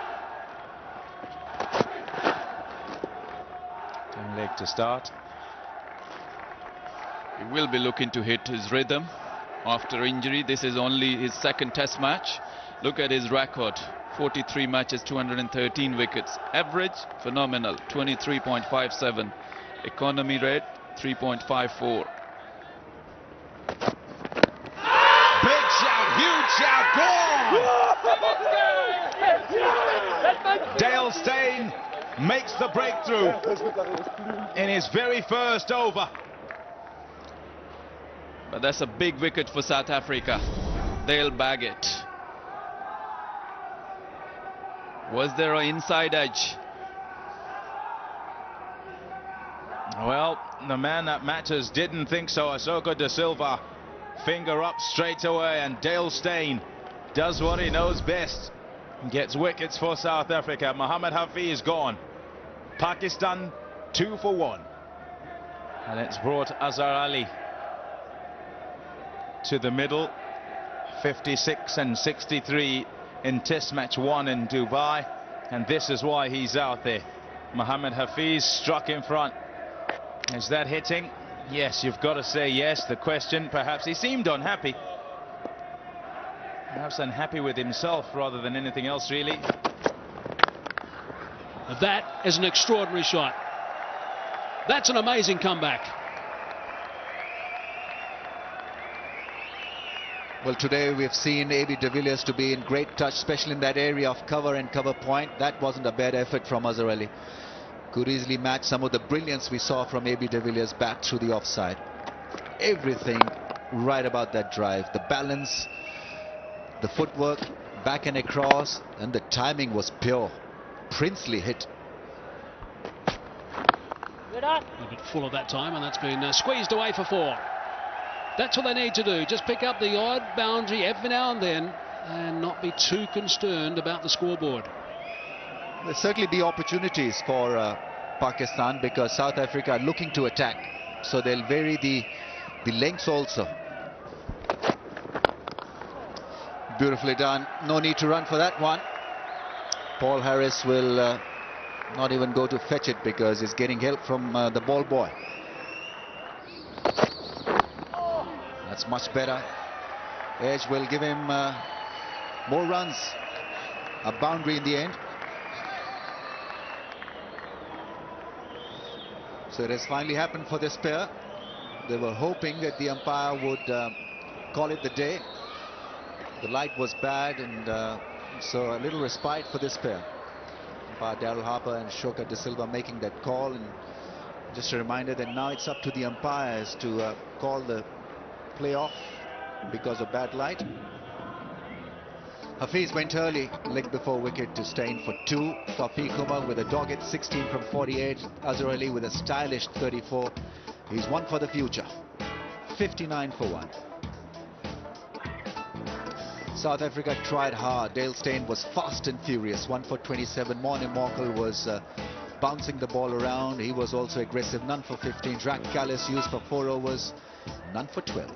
10 leg to start. He will be looking to hit his rhythm after injury. This is only his second test match. Look at his record. 43 matches, 213 wickets. Average, phenomenal, 23.57. Economy rate, 3.54. Big shout, huge shout, gone! Dale Steyn makes the breakthrough in his very first over. But that's a big wicket for South Africa. They'll bag it. Was there an inside edge? Well, the man that matters didn't think so. Ahsoka de Silva, finger up straight away, and Dale Steyn does what he knows best. Gets wickets for South Africa. Mohammad Hafiz gone. Pakistan 2 for 1. And it's brought Azhar Ali to the middle. 56 and 63 in test match 1 in Dubai, and this is why he's out there. Mohammad Hafiz struck in front. Is that hitting? Yes, you've got to say yes. The question, perhaps he seemed unhappy. Perhaps unhappy with himself rather than anything else, really. That is an extraordinary shot. That's an amazing comeback. Well, today we've seen AB de Villiers to be in great touch, especially in that area of cover and cover point. That wasn't a bad effort from Azhar Ali. Could easily match some of the brilliance we saw from AB de Villiers back through the offside. Everything right about that drive. The balance, the footwork, back and across, and the timing was pure. Princely hit. A bit full of that time, and that's been squeezed away for 4. That's what they need to do. Just pick up the odd boundary every now and then and not be too concerned about the scoreboard. There'll certainly be opportunities for Pakistan, because South Africa are looking to attack. So they'll vary the lengths also. Beautifully done. No need to run for that one. Paul Harris will not even go to fetch it because he's getting help from the ball boy. That's much better. Edge will give him more runs. A boundary in the end. So it has finally happened for this pair. They were hoping that the umpire would call it the day. The light was bad, and so a little respite for this pair. Daryl Harper and Shoka De Silva making that call, and just a reminder that now it's up to the umpires to call the play off because of bad light. Hafiz went early, leg before wicket to Steyn for 2. Tawfiq Umar with a dogged 16 from 48. Azhar Ali with a stylish 34. He's one for the future. 59 for 1. South Africa tried hard. Dale Steyn was fast and furious. 1 for 27. Morne Morkel was bouncing the ball around. He was also aggressive. None for 15. Jacques Kallis used for 4 overs. None for 12.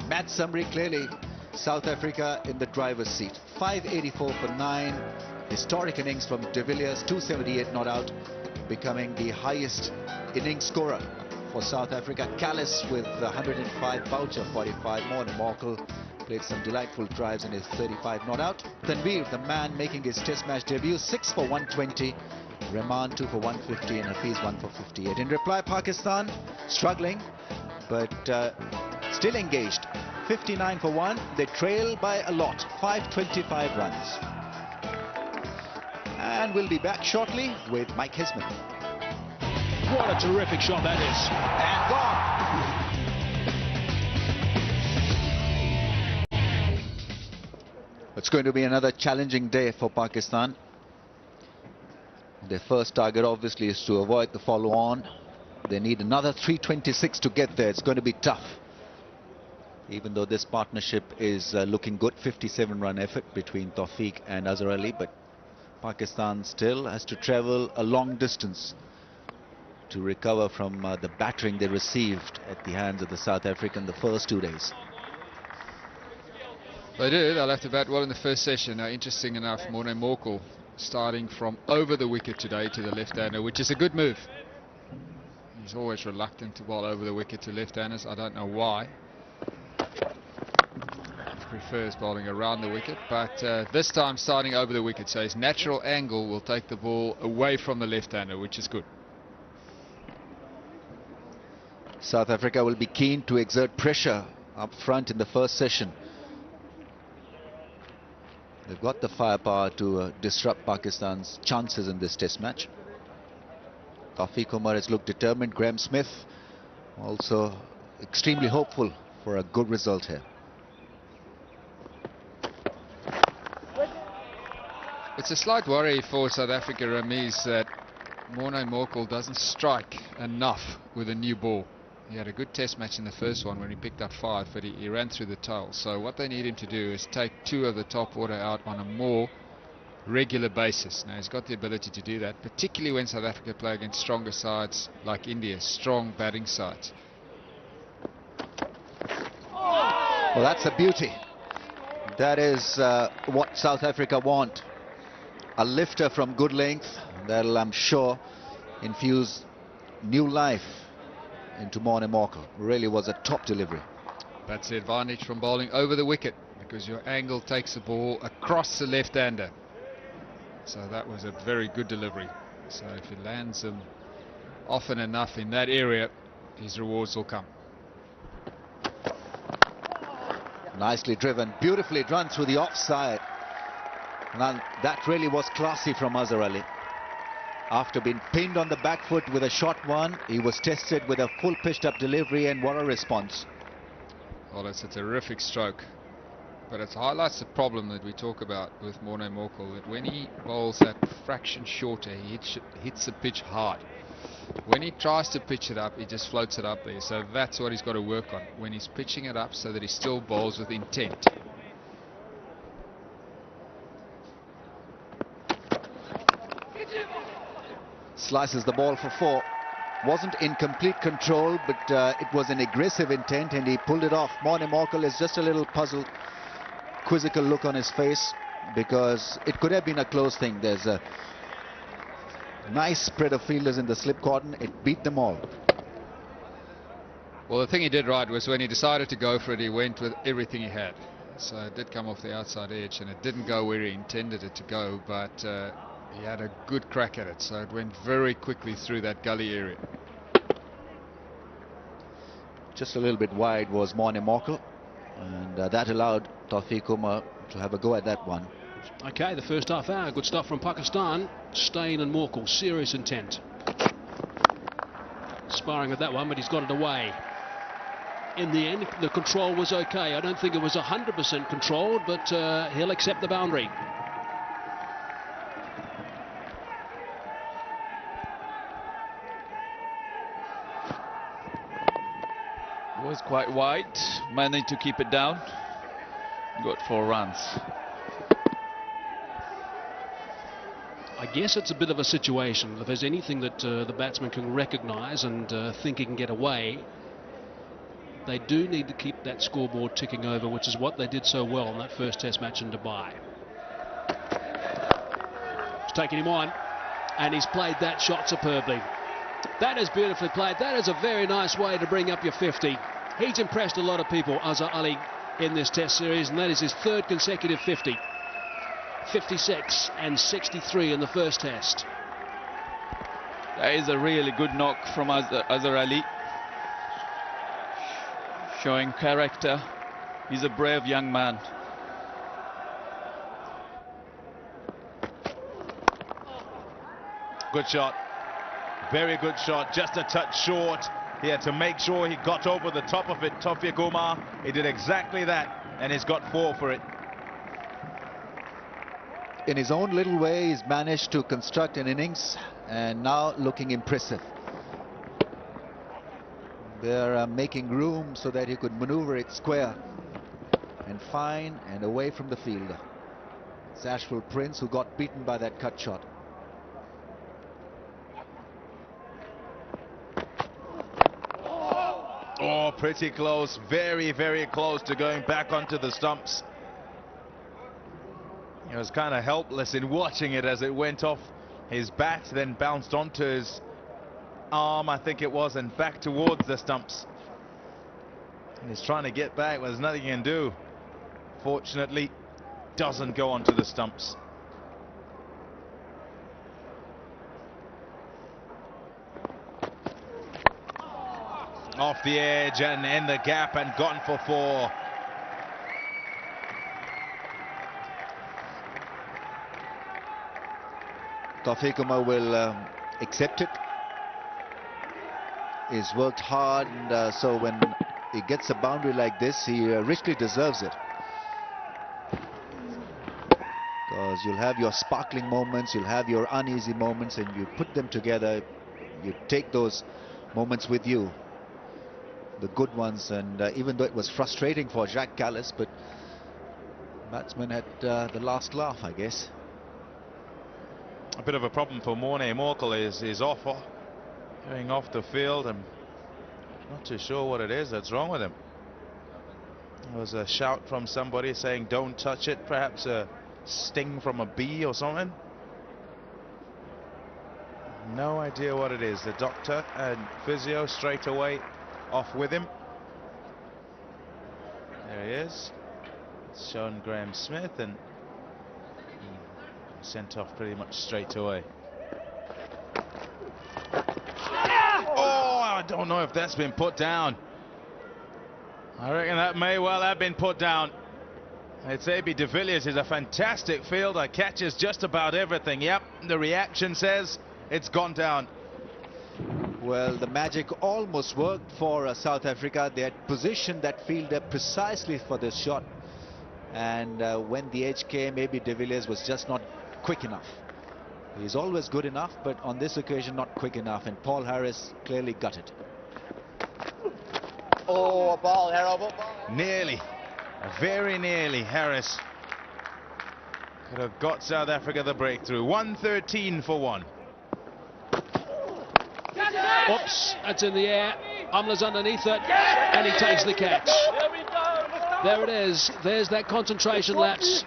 Match summary, clearly South Africa in the driver's seat. 584 for 9. Historic innings from De Villiers. 278 not out, becoming the highest innings scorer for South Africa. Kallis with 105, Boucher 45. Morne Morkel played some delightful drives in his 35 not out. Tanvir, the man making his test match debut, 6 for 120. Rahman 2 for 150 and Hafiz 1 for 58. In reply, Pakistan struggling but still engaged. 59 for 1. They trail by a lot, 525 runs. And we'll be back shortly with Mike Hisman. What a terrific shot that is. And gone. It's going to be another challenging day for Pakistan. Their first target obviously is to avoid the follow-on. They need another 326 to get there. It's going to be tough. Even though this partnership is looking good, 57-run effort between Tawfiq and Azhar Ali, but Pakistan still has to travel a long distance to recover from the battering they received at the hands of the South African the first 2 days. They did. They'll have to bat well in the first session. Now, interesting enough, Morne Morkel starting from over the wicket today to the left-hander, which is a good move. He's always reluctant to bowl over the wicket to left-handers. I don't know why. He prefers bowling around the wicket, but this time starting over the wicket, so his natural angle will take the ball away from the left-hander, which is good. South Africa will be keen to exert pressure up front in the first session. They've got the firepower to disrupt Pakistan's chances in this test match. Tawfiq Umar has looked determined. Graham Smith also extremely hopeful for a good result here. It's a slight worry for South Africa, Ramiz, that Morne Morkel doesn't strike enough with a new ball. He had a good test match in the first one when he picked up 5, but he ran through the tail. So what they need him to do is take 2 of the top order out on a more regular basis. Now, he's got the ability to do that, particularly when South Africa play against stronger sides like India, strong batting sides. Well, that's a beauty. That is what South Africa want. A lifter from good length that'll, I'm sure, infuse new life into Morne Morkel. Really was a top delivery. That's the advantage from bowling over the wicket, because your angle takes the ball across the left-hander. So that was a very good delivery. So if he lands them often enough in that area, his rewards will come. Nicely driven, beautifully run through the offside. Now that really was classy from Azhar Ali. After being pinned on the back foot with a short one, he was tested with a full pitched up delivery, and what a response. Well, it's a terrific stroke, but it highlights the problem that we talk about with Morne Morkel, that when he bowls that fraction shorter, he hits the pitch hard. When he tries to pitch it up, he just floats it up there. So that's what he's got to work on, when he's pitching it up, so that he still bowls with intent. Slices the ball for 4. Wasn't in complete control, but it was an aggressive intent, and he pulled it off. Morne Morkel is just a little puzzled, quizzical look on his face, because it could have been a close thing. There's a nice spread of fielders in the slip cordon. It beat them all. Well, the thing he did right was when he decided to go for it, he went with everything he had. So it did come off the outside edge, and it didn't go where he intended it to go, but he had a good crack at it, so it went very quickly through that gully area. Just a little bit wide was Morne Morkel. And that allowed Tawfiq Umar to have a go at that one. Okay, the first half hour, good stuff from Pakistan. Steyn and Morkel, serious intent. Sparring with that one, but he's got it away. In the end, the control was okay. I don't think it was 100% controlled, but he'll accept the boundary. Was quite wide, managed to keep it down. Got 4 runs. I guess it's a bit of a situation. If there's anything that the batsman can recognise and think he can get away, they do need to keep that scoreboard ticking over, which is what they did so well in that first test match in Dubai. He's taking him on, and he's played that shot superbly. That is beautifully played. That is a very nice way to bring up your 50. He's impressed a lot of people, Azhar Ali, in this test series, and that is his 3rd consecutive 50. 56 and 63 in the first test. That is a really good knock from Azhar Ali. Showing character. He's a brave young man. Good shot. Very good shot. Just a touch short. He had to make sure he got over the top of it. Tawfiq Umar, he did exactly that, and he's got 4 for it. In his own little way, he's managed to construct an innings, and now looking impressive. They're making room so that he could maneuver it square and fine and away from the field. It's Ashwell Prince who got beaten by that cut shot. Oh, pretty close. Very, very close to going back onto the stumps. He was kind of helpless in watching it as it went off his bat, then bounced onto his arm, I think it was, and back towards the stumps. And he's trying to get back, but there's nothing he can do. Fortunately, doesn't go onto the stumps. Off the edge and in the gap and gone for 4. Tawfiq Umar will accept it. He's worked hard, and so when he gets a boundary like this, he richly deserves it. Because you'll have your sparkling moments, you'll have your uneasy moments, and you put them together, you take those moments with you, the good ones. And even though it was frustrating for Jacques Kallis, but batsman had the last laugh, I guess. A bit of a problem for Morkel is off, going off the field. I'm not too sure what it is that's wrong with him. There was a shout from somebody saying don't touch it, perhaps a sting from a bee or something. No idea what it is. The doctor and physio straight away off with him. There he is. It's shown Graham Smith, and sent off pretty much straight away. Oh, I don't know if that's been put down. I reckon that may well have been put down. It's AB de Villiers. He's a fantastic fielder, catches just about everything. Yep, the reaction says it's gone down. Well, the magic almost worked for South Africa. They had positioned that fielder precisely for this shot, and when the edge came, AB de Villiers was just not quick enough. He's always good enough, but on this occasion not quick enough, and Paul Harris clearly got it. Oh, a ball, terrible ball. Nearly, very nearly, Harris could have got South Africa the breakthrough. 113 for 1. Oops, that's in the air. Amla's underneath it, and he takes the catch. There it is. There's that concentration lapse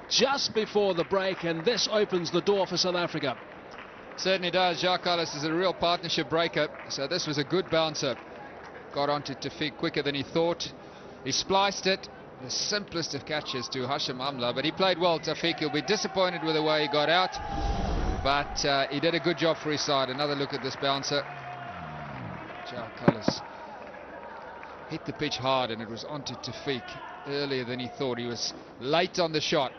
just before the break, and this opens the door for South Africa. Certainly does. Jacques Kallis is a real partnership breaker, so this was a good bouncer. Got onto Tawfiq quicker than he thought. He spliced it, the simplest of catches to Hashim Amla, but he played well. Tawfiq, he'll be disappointed with the way he got out, but he did a good job for his side. Another look at this bouncer. Jacques Kallis hit the pitch hard, and it was onto Tawfiq. earlier than he thought. He was late on the shot.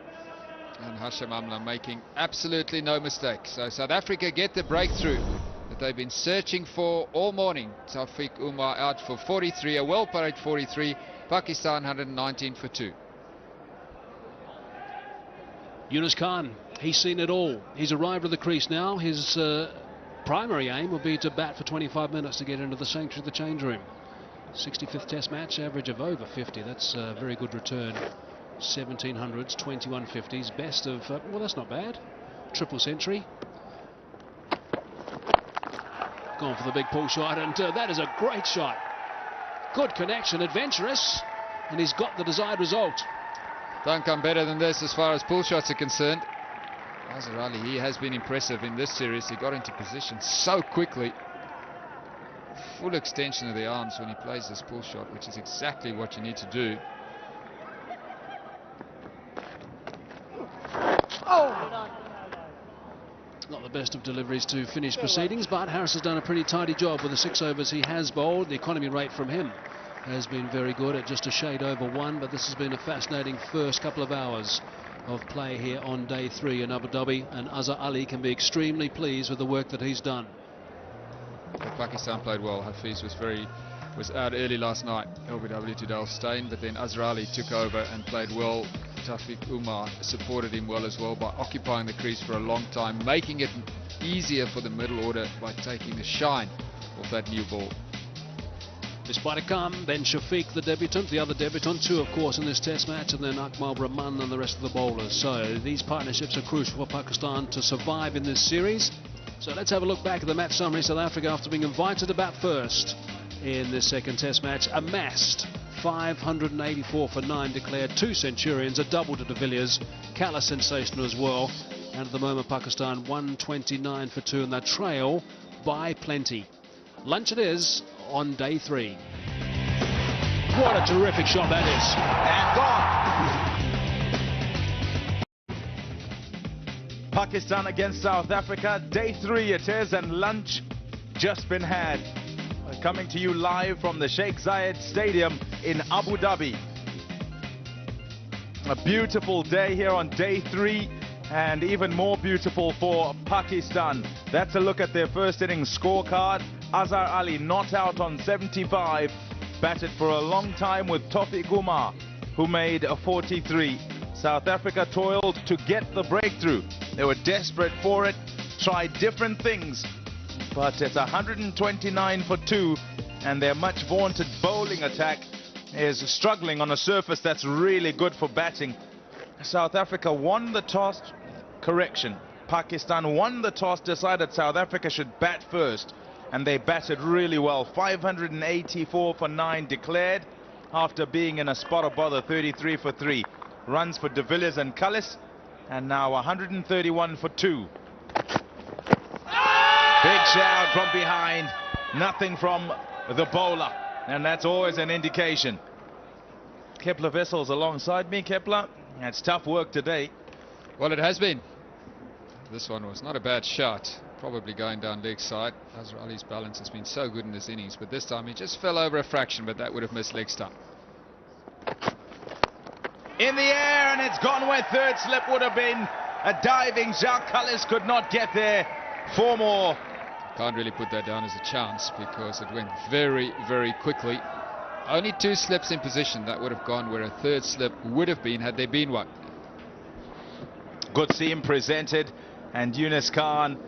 And Hashim Amla making absolutely no mistake. So South Africa get the breakthrough that they've been searching for all morning. Tawfiq Umar out for 43, a well-parried 43. Pakistan 119 for 2. Yunus Khan, he's seen it all. He's arrived at the crease now. His primary aim will be to bat for 25 minutes to get into the sanctuary of the change room. 65th Test match, average of over 50. That's a very good return. 1700s, 2150s, best of, well, that's not bad. Triple century. Gone for the big pull shot, and that is a great shot. Good connection, adventurous, and he's got the desired result. Don't come better than this as far as pull shots are concerned. Azhar Ali, he has been impressive in this series. He got into position so quickly. Full extension of the arms when he plays this pull shot, which is exactly what you need to do. Not the best of deliveries to finish proceedings, but Harris has done a pretty tidy job with the 6 overs he has bowled. The economy rate from him has been very good at just a shade over 1, but this has been a fascinating first couple of hours of play here on day 3 in Abu Dhabi, and Azhar Ali can be extremely pleased with the work that he's done. Pakistan played well. Hafiz was out early last night, LBW to Dale Steyn, but then Azhar Ali took over and played well. Tawfiq Umar supported him well as well by occupying the crease for a long time, making it easier for the middle order by taking the shine of that new ball. Misbah-ul Haq, then Shafiq, the debutant, the other debutant, 2 of course in this test match, and then Akmal Rahman and the rest of the bowlers. So these partnerships are crucial for Pakistan to survive in this series. So let's have a look back at the match summary. South Africa, after being invited to bat first in this second test match, amassed 584 for 9 declared, 2 centurions, a double to de Villiers, Kallis sensational as well, and at the moment Pakistan 129 for 2, and they trail by plenty. Lunch it is on day 3. What a terrific shot that is. And gone. Pakistan against South Africa, day 3 it is, and lunch just been had. Coming to you live from the Sheikh Zayed Stadium in Abu Dhabi. A beautiful day here on day 3, and even more beautiful for Pakistan. That's a look at their first innings scorecard. Azhar Ali not out on 75, batted for a long time with Tawfiq Umar, who made a 43. South Africa toiled to get the breakthrough. They were desperate for it, tried different things, but it's 129 for 2, and their much vaunted bowling attack is struggling on a surface that's really good for batting. South Africa won the toss, correction, Pakistan won the toss, decided South Africa should bat first, and they batted really well. 584 for 9 declared after being in a spot of bother, 33 for 3. Runs for de Villiers and Kallis, and now 131 for 2. Big shout from behind, nothing from the bowler, and that's always an indication. Kepler Wessels alongside me. Kepler, it's tough work today. Well, it has been. This one was not a bad shot, probably going down leg side. Azhar Ali's balance has been so good in this innings, but this time he just fell over a fraction, but that would have missed leg stump. In the air, and it's gone where third slip would have been. A diving Jacques Kallis could not get there. 4 more. Can't really put that down as a chance because it went very, very quickly. Only 2 slips in position. That would have gone where a third slip would have been had there been one. Good seam presented, and Yunus Khan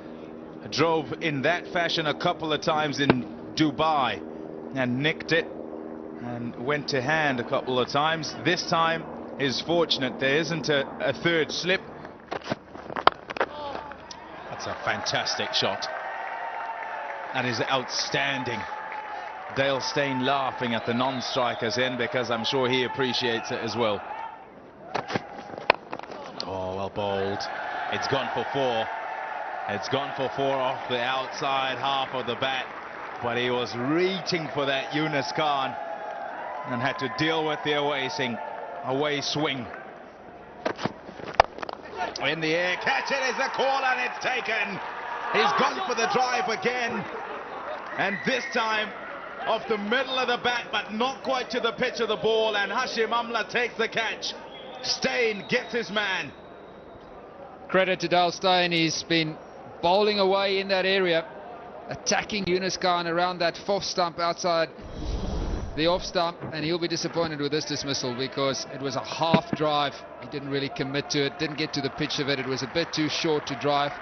drove in that fashion a couple of times in Dubai and nicked it and went to hand a couple of times. This time is fortunate there isn't a third slip. That's a fantastic shot. That is outstanding. Dale Steyn laughing at the non-striker's end because I'm sure he appreciates it as well. Oh, well bowled. It's gone for 4. It's gone for 4 off the outside half of the bat, but he was reaching for that, Yunus Khan, and had to deal with the away swing. In the air, catch it is a call, and it's taken. He's gone for the drive again, and this time off the middle of the bat, but not quite to the pitch of the ball, and Hashim Amla takes the catch. Steyn gets his man. Credit to Steyn, he's been bowling away in that area, attacking Yunus Khan around that fourth stump outside the off stump, and he'll be disappointed with this dismissal because it was a half drive. He didn't really commit to it, didn't get to the pitch of it. It was a bit too short to drive.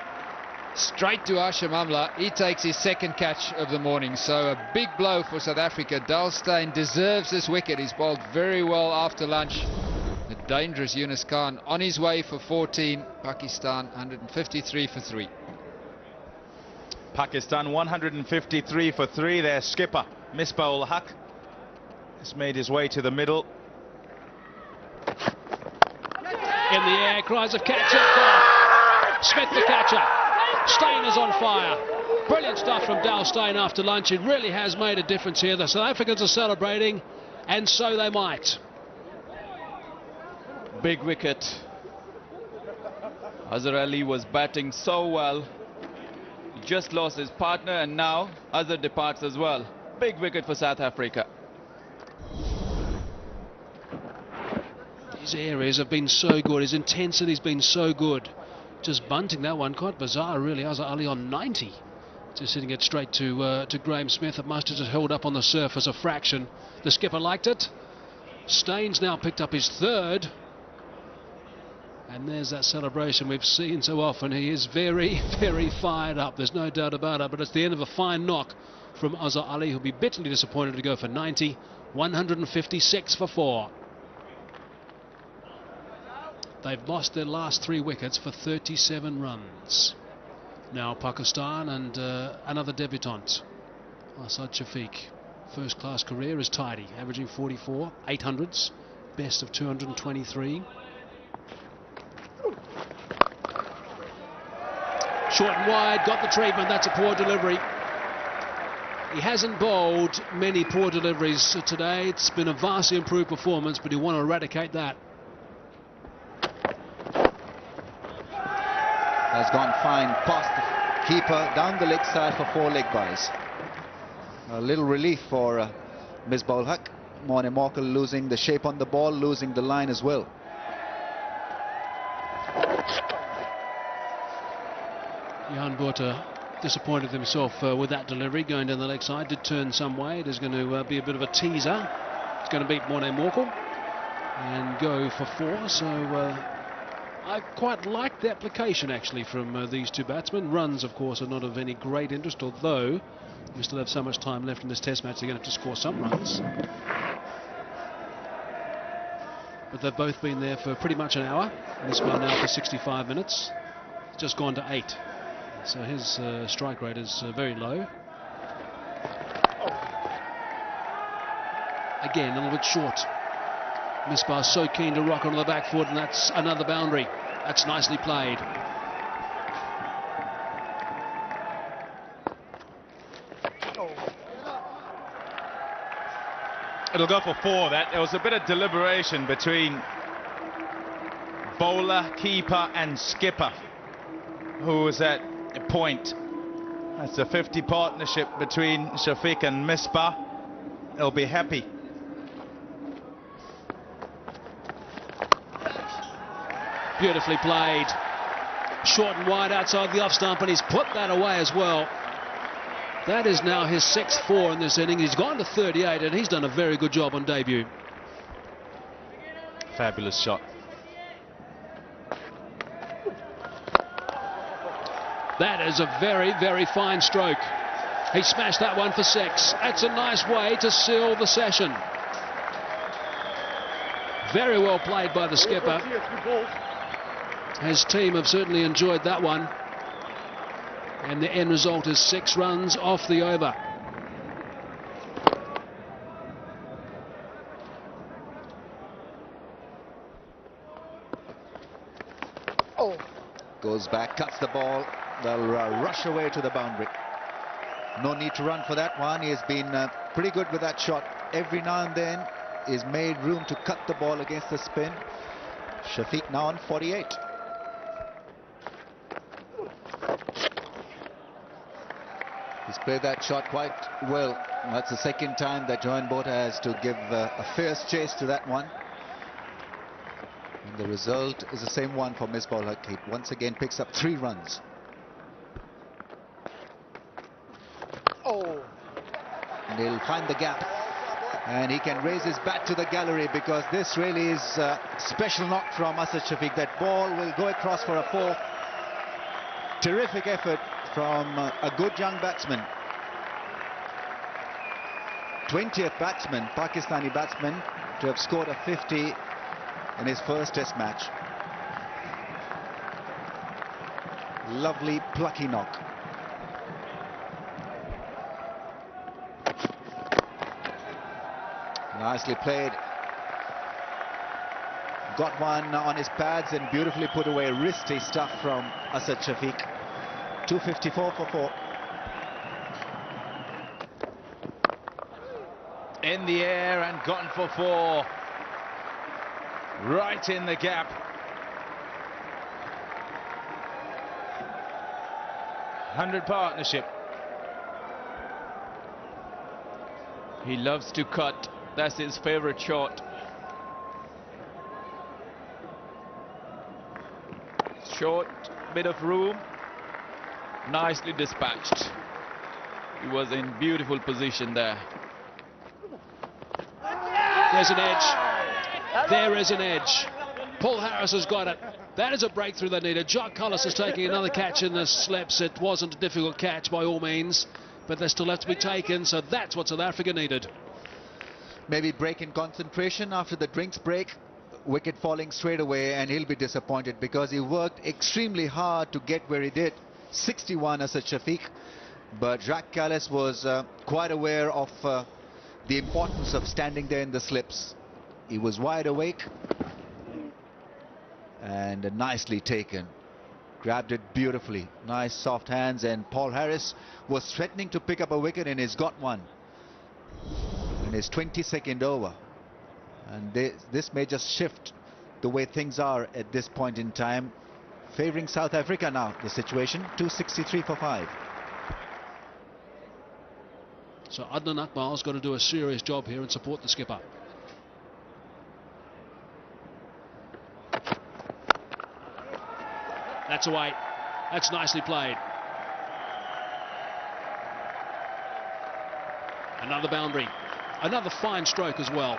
Straight to Hashim Amla. He takes his second catch of the morning. So a big blow for South Africa. Steyn deserves this wicket. He's bowled very well after lunch. The dangerous Yunus Khan on his way for 14. Pakistan 153 for 3. Pakistan 153 for 3. Their skipper, Misbah-ul-Haq, has made his way to the middle. In the air, cries of catch up. Smith the catcher. Steyn is on fire. Brilliant stuff from Steyn after lunch. It really has made a difference here. The South Africans are celebrating, and so they might. Big wicket. Azhar Ali was batting so well. He just lost his partner, and now Azhar departs as well. Big wicket for South Africa. His areas have been so good. His intensity's been so good. Just bunting that one, quite bizarre really. Azhar Ali on 90. Just hitting it straight to Graeme Smith. It must have just held up on the surface a fraction. The skipper liked it. Steyn's now picked up his third. And there's that celebration we've seen so often. He is very, very fired up. There's no doubt about it. But it's the end of a fine knock from Azhar Ali, who'll be bitterly disappointed to go for 90. 156 for 4. They've lost their last 3 wickets for 37 runs. Now Pakistan and another debutant, Asad Shafiq. First class career is tidy, averaging 44, 800s, best of 223. Short and wide, got the treatment. That's a poor delivery. He hasn't bowled many poor deliveries today. It's been a vastly improved performance, but you want to eradicate that. Has gone fine past the keeper, down the leg side for 4 leg byes. A little relief for Misbah-ul-Haq. Morne Morkel losing the shape on the ball, losing the line as well. Jan Botha disappointed himself with that delivery, going down the leg side. Did turn some way. It is going to be a bit of a teaser. It's going to beat Morne Morkel and go for 4. So I quite like the application actually from these two batsmen. Runs, of course, are not of any great interest, although we still have so much time left in this test match. They're going to have to score some runs. But they've both been there for pretty much an hour. This one now for 65 minutes. It's just gone to 8. So his strike rate is very low. Again, a little bit short. Misbah so keen to rock onto the back foot, and that's another boundary. That's nicely played. It'll go for 4. That there was a bit of deliberation between bowler, keeper and skipper, who was at a point. That's a 50 partnership between Shafiq and Misbah. They'll be happy. Beautifully played. Short and wide outside the off stump, and he's put that away as well. That is now his 6th 4 in this inning. He's gone to 38, and he's done a very good job on debut. Fabulous shot. That is a very, very fine stroke. He smashed that one for 6. That's a nice way to seal the session. Very well played by the skipper. His team have certainly enjoyed that one. And the end result is 6 runs off the over. Goes back, cuts the ball. They'll rush away to the boundary. No need to run for that one. He has been pretty good with that shot. Every now and then he's made room to cut the ball against the spin. Shafiq now on 48. He's played that shot quite well. That's the second time that Johan Botha has to give a fierce chase to that one. And the result is the same one for Misbah-ul-Haq. He once again picks up 3 runs. Oh. And he'll find the gap. And he can raise his bat to the gallery, because this really is a special knock from Asad Shafiq. That ball will go across for a 4. Terrific effort from a good young batsman. 20th batsman, Pakistani batsman, to have scored a 50 in his first test match. Lovely plucky knock. Nicely played. Got one on his pads and beautifully put away. Wristy stuff from Asad Shafiq. 254 for 4. In the air and gotten for 4. Right in the gap. 100 partnership. He loves to cut. That's his favorite shot. Short bit of room. Nicely dispatched. He was in beautiful position there. There's an edge. There is an edge. Paul Harris has got it. That is a breakthrough they needed. Jacques Kallis is taking another catch in the slips. It wasn't a difficult catch by all means, but they still have to be taken, so that's what South Africa needed. Maybe break in concentration after the drinks break. Wicket falling straight away, and he'll be disappointed because he worked extremely hard to get where he did. 61 Asad Shafiq, but Jacques Kallis was quite aware of the importance of standing there in the slips. He was wide awake and nicely taken. Grabbed it beautifully. Nice soft hands, and Paul Harris was threatening to pick up a wicket, and he's got one in his 22nd over. And this may just shift the way things are at this point in time, favouring South Africa now, the situation. 263 for 5. So Adnan Akmal's got to do a serious job here and support the skipper. That's away. That's nicely played. Another boundary. Another fine stroke as well.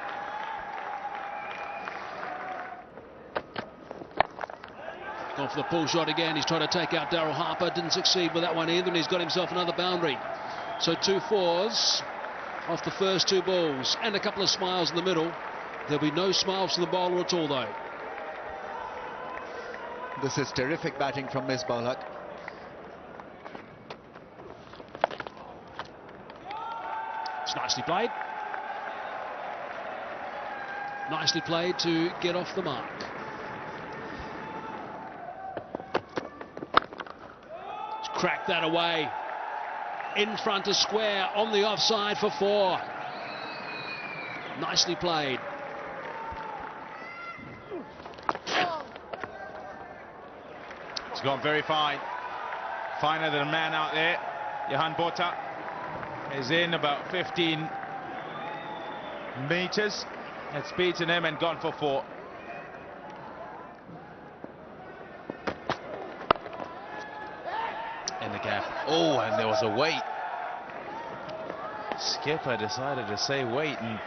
Gone for the pull shot again. He's trying to take out Daryl Harper. Didn't succeed with that one either, and he's got himself another boundary. So 2 fours off the first 2 balls, and a couple of smiles in the middle. There'll be no smiles from the bowler at all, though. This is terrific batting from Misbah-ul-Haq. It's nicely played. Nicely played to get off the mark. Let's crack that away. In front of square, on the offside for 4. Nicely played. It's gone very fine. Finer than a man out there. Johan Botha is in about 15 meters. It's beaten him and gone for 4. In the gap. Oh, and there was a wait. Skipper decided to say wait, and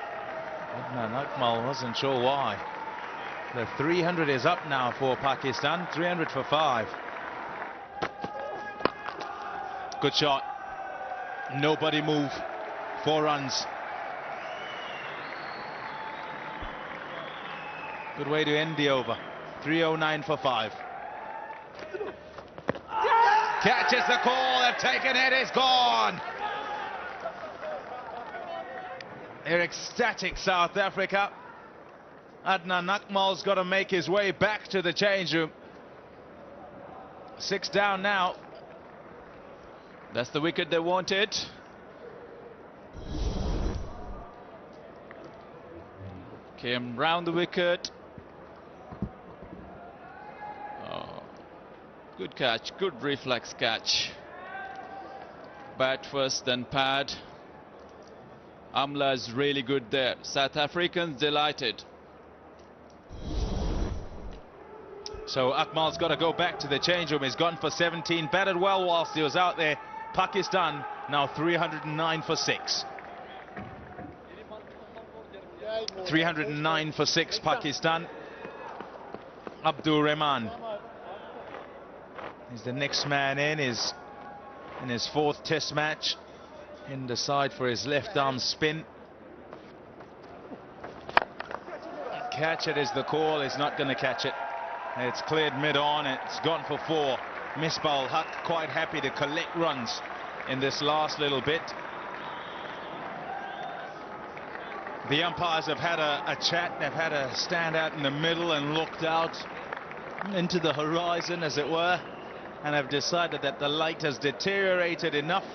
Adnan Akmal wasn't sure why. The 300 is up now for Pakistan. 300 for 5. Good shot. Nobody move. 4 runs. Good way to end the over. 309 for 5. Catches the call. They've taken it. It's gone. They're ecstatic, South Africa. Adnan Akmal's got to make his way back to the change room. 6 down now. That's the wicket they wanted. Came round the wicket. Oh, good catch, good reflex catch. bat first, then pad. Amla is really good there. South Africans delighted. So Akmal's got to go back to the change room. He's gone for 17, batted well whilst he was out there. Pakistan now 309 for 6. 309 for 6 Pakistan. Abdur Rahman is the next man in his 4th test match. In the side for his left arm spin. Catch it is the call. He's not going to catch it. It's cleared mid-on. It's gone for 4. Misbah-ul-Haq quite happy to collect runs in this last little bit. The umpires have had a chat. They've had a stand out in the middle and looked out into the horizon, as it were, and have decided that the light has deteriorated enough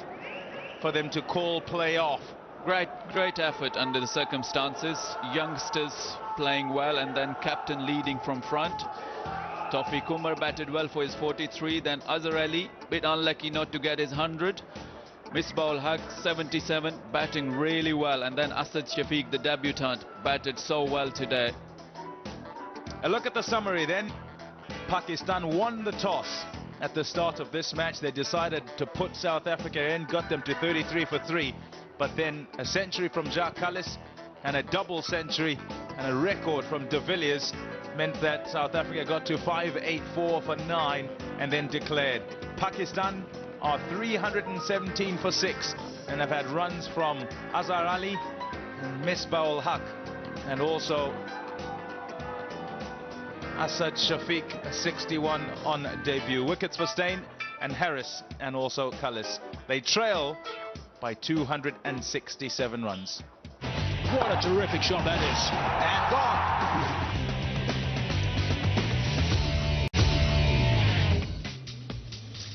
for them to call play off. Great effort under the circumstances. Youngsters playing well, and then captain leading from front. Tawfiq Umar batted well for his 43. Then Azhar Ali, bit unlucky not to get his 100. Misbah-ul-Haq 77, batting really well. And then Asad Shafiq, the debutant, batted so well today. A look at the summary then. Pakistan won the toss at the start of this match. They decided to put South Africa in, got them to 33 for 3. But then a century from Jacques Kallis and a double century and a record from de Villiers meant that South Africa got to 584 for 9 and then declared. Pakistan are 317 for 6 and have had runs from Azhar Ali and Misbah-ul-Haq and also Asad Shafiq 61 on debut. Wickets for Steyn and Harris and also Kallis. They trail by 267 runs. What a terrific shot that is. And gone.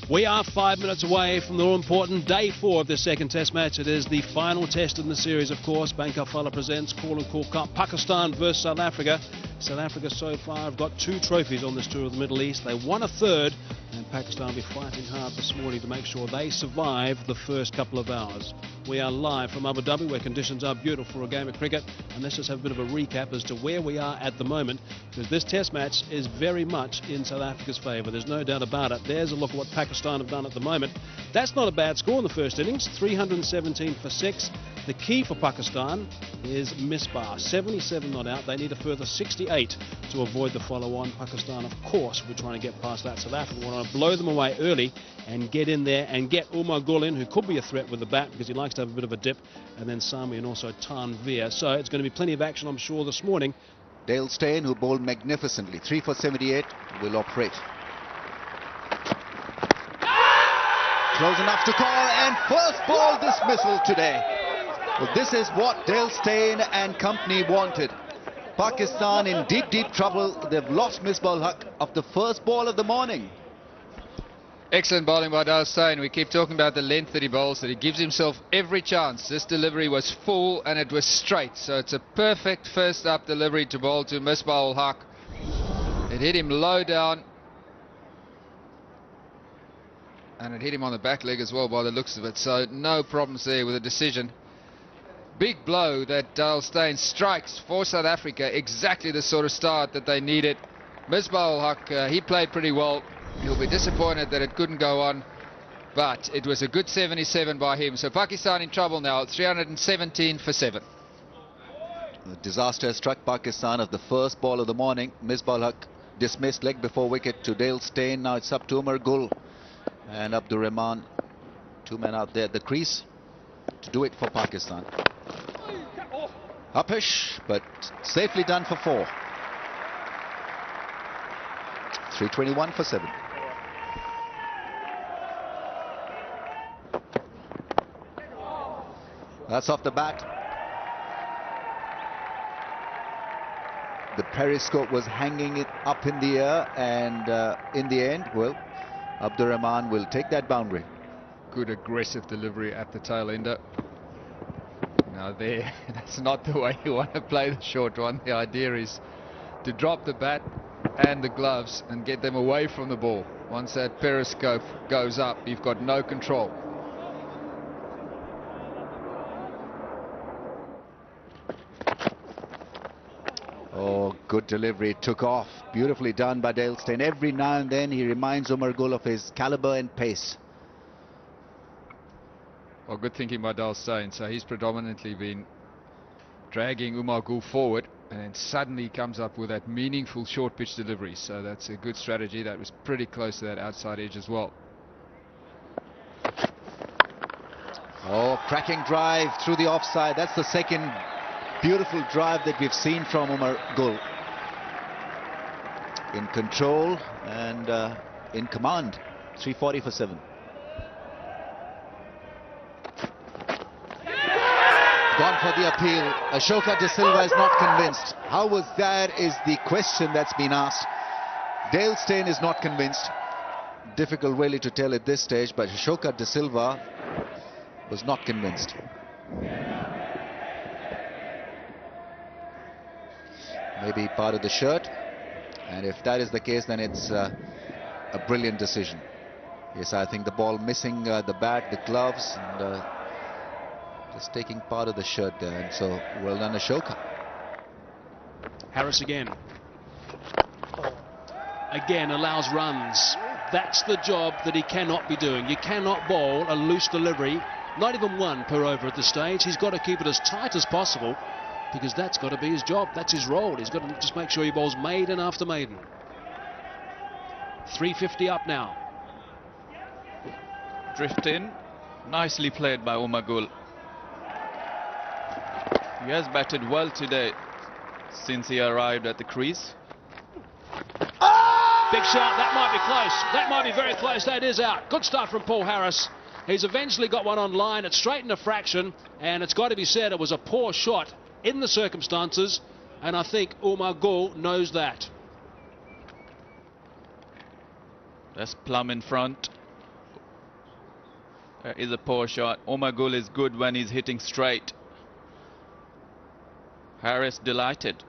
We are 5 minutes away from the all-important day 4 of the second test match. It is the final test in the series, of course. Banka Fala presents Call and Call Cup. Pakistan versus South Africa. South Africa so far have got 2 trophies on this tour of the Middle East. They won a 3rd, and Pakistan will be fighting hard this morning to make sure they survive the first couple of hours. We are live from Abu Dhabi, where conditions are beautiful for a game of cricket. And let's just have a bit of a recap as to where we are at the moment, because this test match is very much in South Africa's favour. There's no doubt about it. There's a look at what Pakistan have done at the moment. That's not a bad score in the first innings, 317 for 6. The key for Pakistan is Misbah, 77 not out. They need a further 68 to avoid the follow-on. Pakistan, of course, will be trying to get past that. South Africa want to blow them away early and get in there and get Umar Gul in, who could be a threat with the bat because he likes to have a bit of a dip, and then Sami and also Tanvir. So it's going to be plenty of action, I'm sure, this morning. Dale Steyn, who bowled magnificently, 3 for 78, will operate. Close enough to call, and first ball dismissal today. Well, this is what Dale Steyn and company wanted. Pakistan in deep, deep trouble. They've lost Misbah-ul-Haq of the first ball of the morning. Excellent bowling by Dale Steyn. We keep talking about the length that he bowls, that he gives himself every chance. This delivery was full and it was straight. So it's a perfect first up delivery to bowl to Misbah-ul-Haq. It hit him low down. And it hit him on the back leg as well by the looks of it. So no problems there with the decision. Big blow that Dale Steyn strikes for South Africa. Exactly the sort of start that they needed. Misbah-ul-Haq, he played pretty well. He'll be disappointed that it couldn't go on, but it was a good 77 by him. So Pakistan in trouble now, 317 for 7. The disaster struck Pakistan of the first ball of the morning. Misbah-ul-Haq dismissed leg before wicket to Dale Steyn. Now it's up to Umar Gul and Abdur Rahman. 2 men out there at the crease to do it for Pakistan. Uppish, but safely done for 4. 321 for 7. That's off the bat. The periscope was hanging it up in the air, and in the end, well, Abdur Rahman will take that boundary. Good aggressive delivery at the tail ender. Now there, that's not the way you want to play the short one. The idea is to drop the bat and the gloves and get them away from the ball. Once that periscope goes up, you've got no control. Good delivery, took off. Beautifully done by Steyn. Every now and then he reminds Umar Gul of his caliber and pace. Well, good thinking by Steyn. So he's predominantly been dragging Umar Gul forward, and then suddenly comes up with that meaningful short pitch delivery. So that's a good strategy. That was pretty close to that outside edge as well. Oh, cracking drive through the offside. That's the second beautiful drive that we've seen from Umar Gul. In control and in command. 340 for 7. Gone for the appeal. Ashoka De Silva is not convinced. How was that is the question that's been asked. Steyn is not convinced. Difficult really to tell at this stage, but Ashoka De Silva was not convinced. Maybe part of the shirt, and if that is the case, then it's a brilliant decision. Yes, I think the ball missing the bat, the gloves, and just taking part of the shirt there, and so well done Ashoka. Harris again allows runs. That's the job that he cannot be doing. You cannot bowl a loose delivery, not even one per over at this stage. He's got to keep it as tight as possible, because that's got to be his job. That's his role. He's got to just make sure he bowls maiden after maiden. 350 up now. Drift in. Nicely played by Umar Gul. He has batted well today since he arrived at the crease. Big shot. That might be close. That might be very close. That is out. Good stuff from Paul Harris. He's eventually got one on line. It's straightened a fraction, and it's got to be said it was a poor shot in the circumstances, and I think Umar Gul knows that. That's plumb in front. There is a poor shot. Umar Gul is good when he's hitting straight. Harris delighted.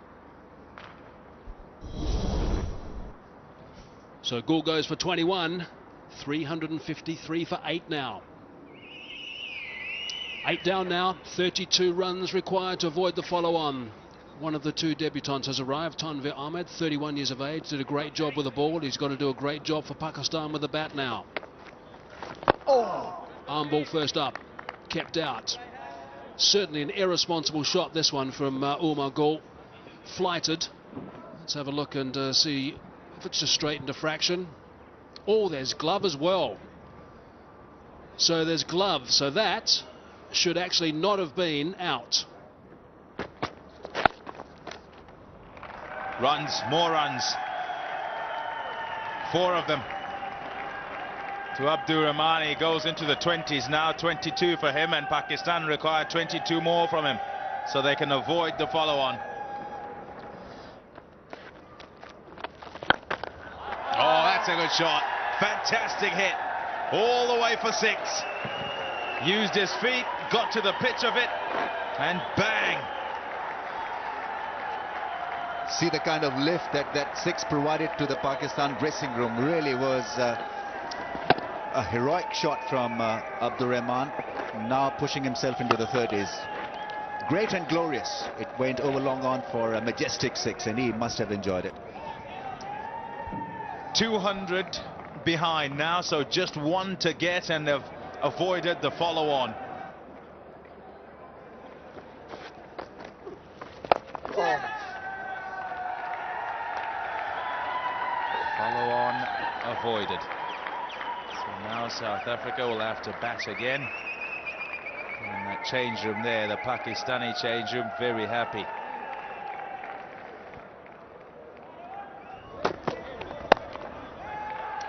So Gul goes for 21. 353 for 8 now. 8 down now. 32 runs required to avoid the follow-on. One of the two debutants has arrived. Tanvir Ahmed, 31 years of age, did a great job with the ball. He's going to do a great job for Pakistan with the bat now. Arm ball first up, kept out. Certainly an irresponsible shot, this one from Umar Gul. Flighted. Let's have a look and see if it's just straightened a fraction. Oh, there's glove as well. So there's glove. So that should actually not have been out. Runs, more runs. 4 of them to Abdur Rahman. He goes into the 20s now. 22 for him, and Pakistan require 22 more from him so they can avoid the follow-on. Oh, that's a good shot. Fantastic hit. All the way for 6. Used his feet, got to the pitch of it, and bang. See the kind of lift that 6 provided to the Pakistan dressing room. Really was a heroic shot from Abdur Rahman, now pushing himself into the 30s. Great and glorious. It went over long on for a majestic 6, and he must have enjoyed it. 200 behind now, so just 1 to get, and they've avoided the follow-on. Follow-on avoided. So now South Africa will have to bat again. In that change room there, the Pakistani change room, very happy.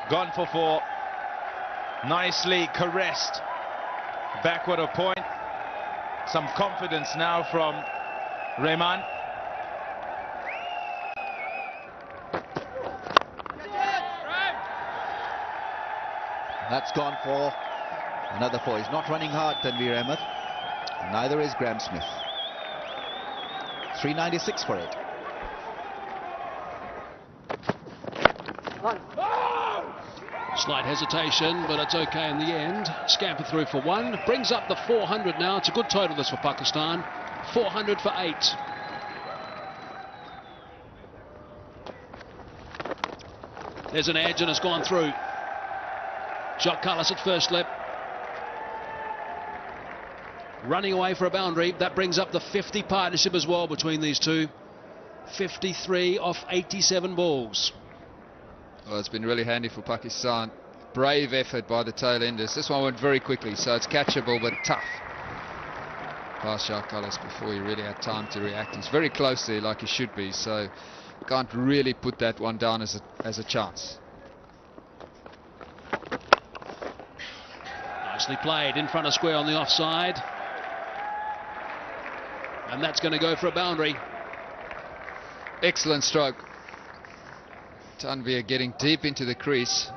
Gone for 4. Nicely caressed. Backward of point. Some confidence now from Rahman. That's gone for another 4. He's not running hard, Tanvir Ahmed. Neither is Graham Smith. 396 for 8. Slight hesitation, but it's okay in the end. Scamper through for 1. Brings up the 400 now. It's a good total this for Pakistan. 400 for 8. There's an edge and it's gone through. Jacques Kallis at first slip. Running away for a boundary. That brings up the 50 partnership as well between these two. 53 off 87 balls. Well, it's been really handy for Pakistan. Brave effort by the tail enders. This one went very quickly, so it's catchable but tough. Past Jacques Kallis before he really had time to react. He's very close there, like he should be, so can't really put that one down as a chance. Nicely played in front of square on the offside. And that's going to go for a boundary. Excellent stroke. Tanvir getting deep into the crease.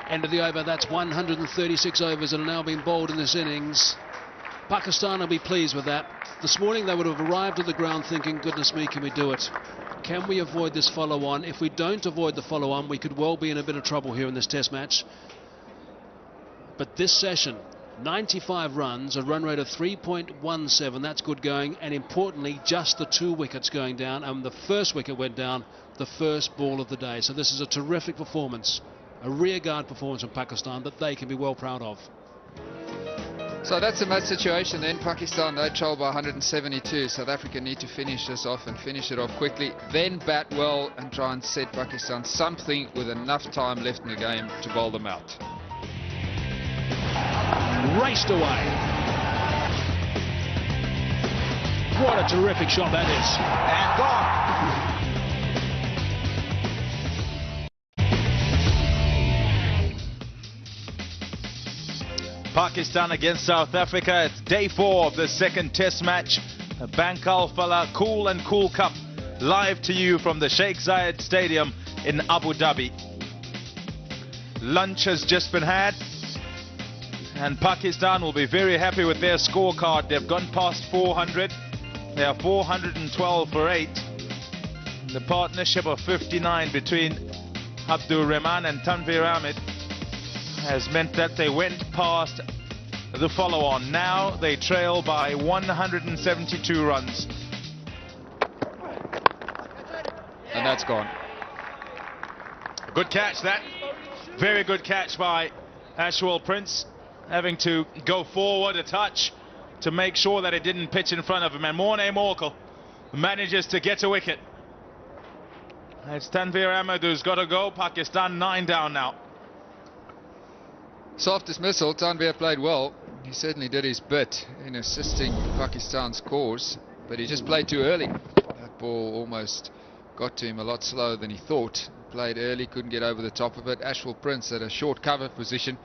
End of the over. That's 136 overs that are now being bowled in this innings. Pakistan will be pleased with that. This morning they would have arrived at the ground thinking, goodness me, can we do it? Can we avoid this follow-on? If we don't avoid the follow-on, we could well be in a bit of trouble here in this test match. But this session, 95 runs, a run rate of 3.17, that's good going, and importantly just the 2 wickets going down, and the first wicket went down the first ball of the day. So this is a terrific performance, a rearguard performance from Pakistan that they can be well proud of. So that's the match situation then. Pakistan, they trail by 172. South Africa need to finish this off and finish it off quickly, then bat well and try and set Pakistan something with enough time left in the game to bowl them out. Raced away. What a terrific shot that is. And gone. Pakistan against South Africa. It's day 4 of the second test match. The Bank Al-Falah Cool and Cool Cup live to you from the Sheikh Zayed Stadium in Abu Dhabi. Lunch has just been had, and Pakistan will be very happy with their scorecard. They've gone past 400. They are 412 for 8. The partnership of 59 between Abdul Rahman and Tanvir Ahmed has meant that they went past the follow-on. Now they trail by 172 runs. And that's gone. Good catch, that. Very good catch by Ashwell Prince, having to go forward a touch to make sure that it didn't pitch in front of him. And Morne Morkel manages to get a wicket. It's Tanvir Ahmed who's got to go. Pakistan 9 down now. Soft dismissal. Tanvir played well. He certainly did his bit in assisting Pakistan's cause, but he just played too early. That ball almost got to him a lot slower than he thought. Played early, couldn't get over the top of it. Ashwell Prince at a short cover position,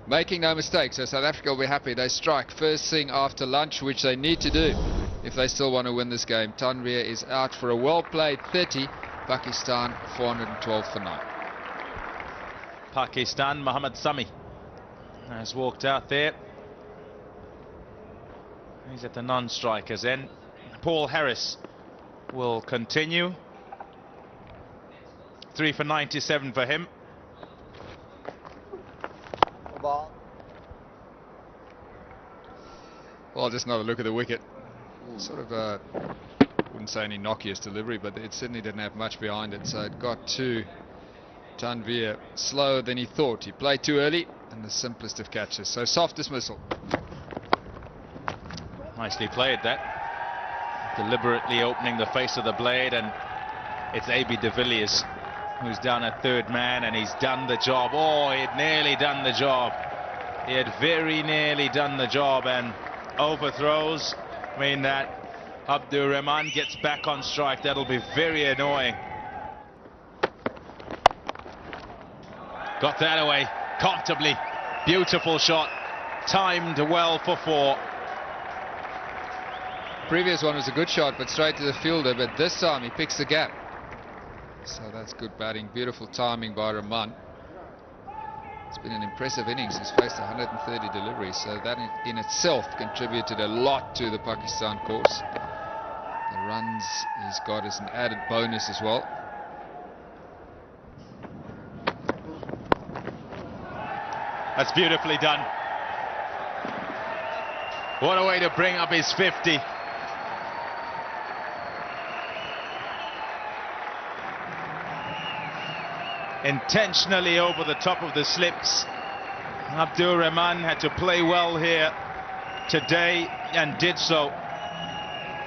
making no mistakes. So South Africa will be happy. They strike first thing after lunch, which they need to do if they still want to win this game. Tanvir is out for a well-played 30. Pakistan 412 for 9. Pakistan, Mohammad Sami has walked out there. He's at the non-strikers end. Paul Harris will continue. 3 for 97 for him. Ball. Well, just another look at the wicket. Sort of wouldn't say any knockiest delivery, but it certainly didn't have much behind it, so it got to Tanvir slower than he thought. He played too early, and the simplest of catches. So soft dismissal. Nicely played, that. Deliberately opening the face of the blade, and it's AB de Villiers who's down at third man, and he's done the job. Oh, he had nearly done the job. He had very nearly done the job, and overthrows mean that Abdur Rahman gets back on strike. That'll be very annoying. Got that away comfortably. Beautiful shot. Timed well for 4. Previous one was a good shot, but straight to the fielder, but this time he picks the gap. So that's good batting. Beautiful timing by Rahman. It's been an impressive innings. He's faced 130 deliveries, so that in itself contributed a lot to the Pakistan course. The runs he's got as an added bonus as well. That's beautifully done. What a way to bring up his 50. intentionally over the top of the slips. Abdur Rahman had to play well here today and did so.